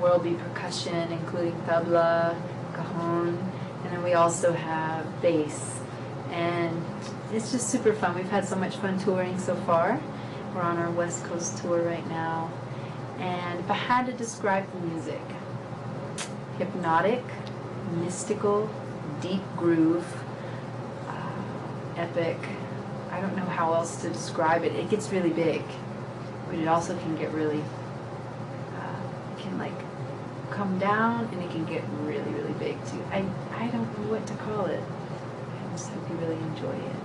G: worldly percussion including tabla, cajon, and then we also have bass. And it's just super fun. We've had so much fun touring so far. We're on our West Coast tour right now. And if I had to describe the music, hypnotic, mystical, deep groove, epic. I don't know how else to describe it. It gets really big, but it also can get really, it can like come down, and it can get really, really big too. I don't know what to call it. I just hope you really enjoy it.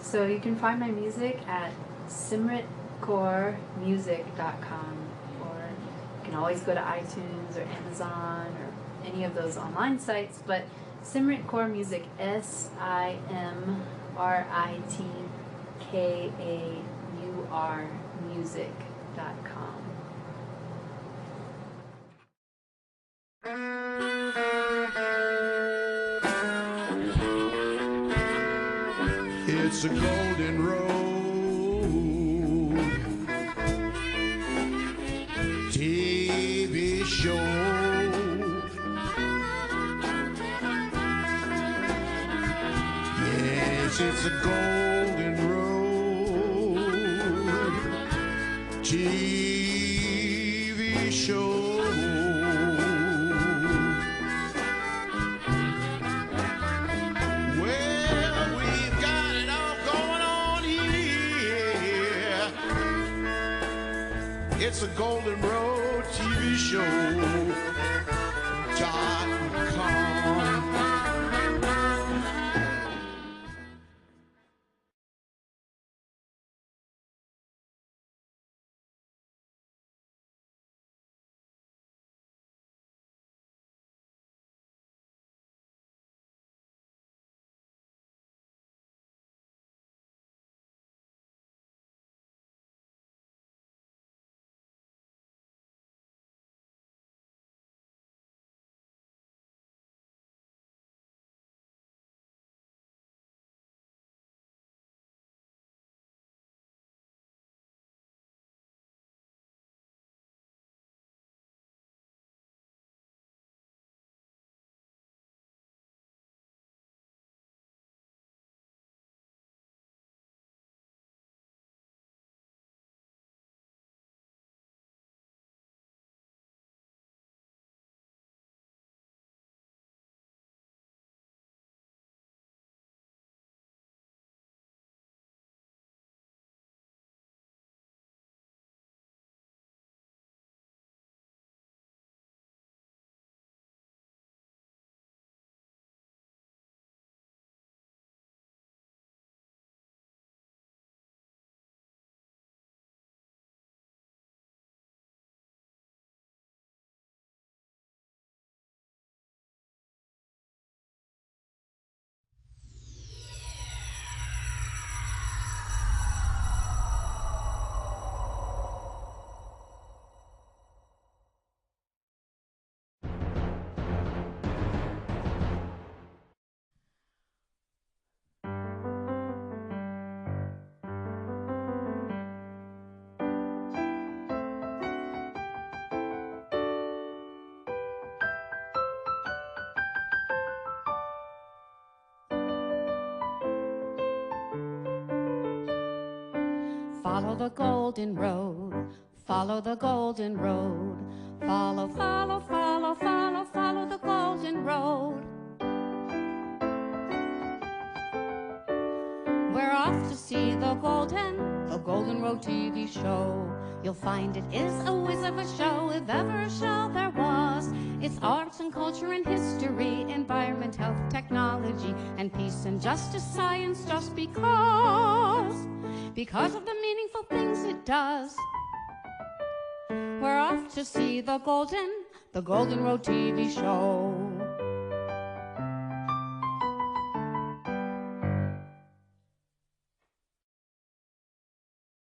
G: So you can find my music at simritkormusic.com, or you can always go to iTunes or Amazon or any of those online sites, but Simrit Kaur Music, SIMRITKAUR music.com.
A: It's a golden road TV show. Yes, it's a golden road TV show. It's a Golden Road TV show.com.
S: Follow the golden road, follow the golden road, follow, follow, follow, follow, follow the golden road. We're off to see the Golden Road TV show. You'll find it is a whiz of a show, if ever a show there was. It's arts and culture and history, environment, health, technology, and peace and justice, science, just because of the meaningful things it does. We're off to see the Golden Road TV show.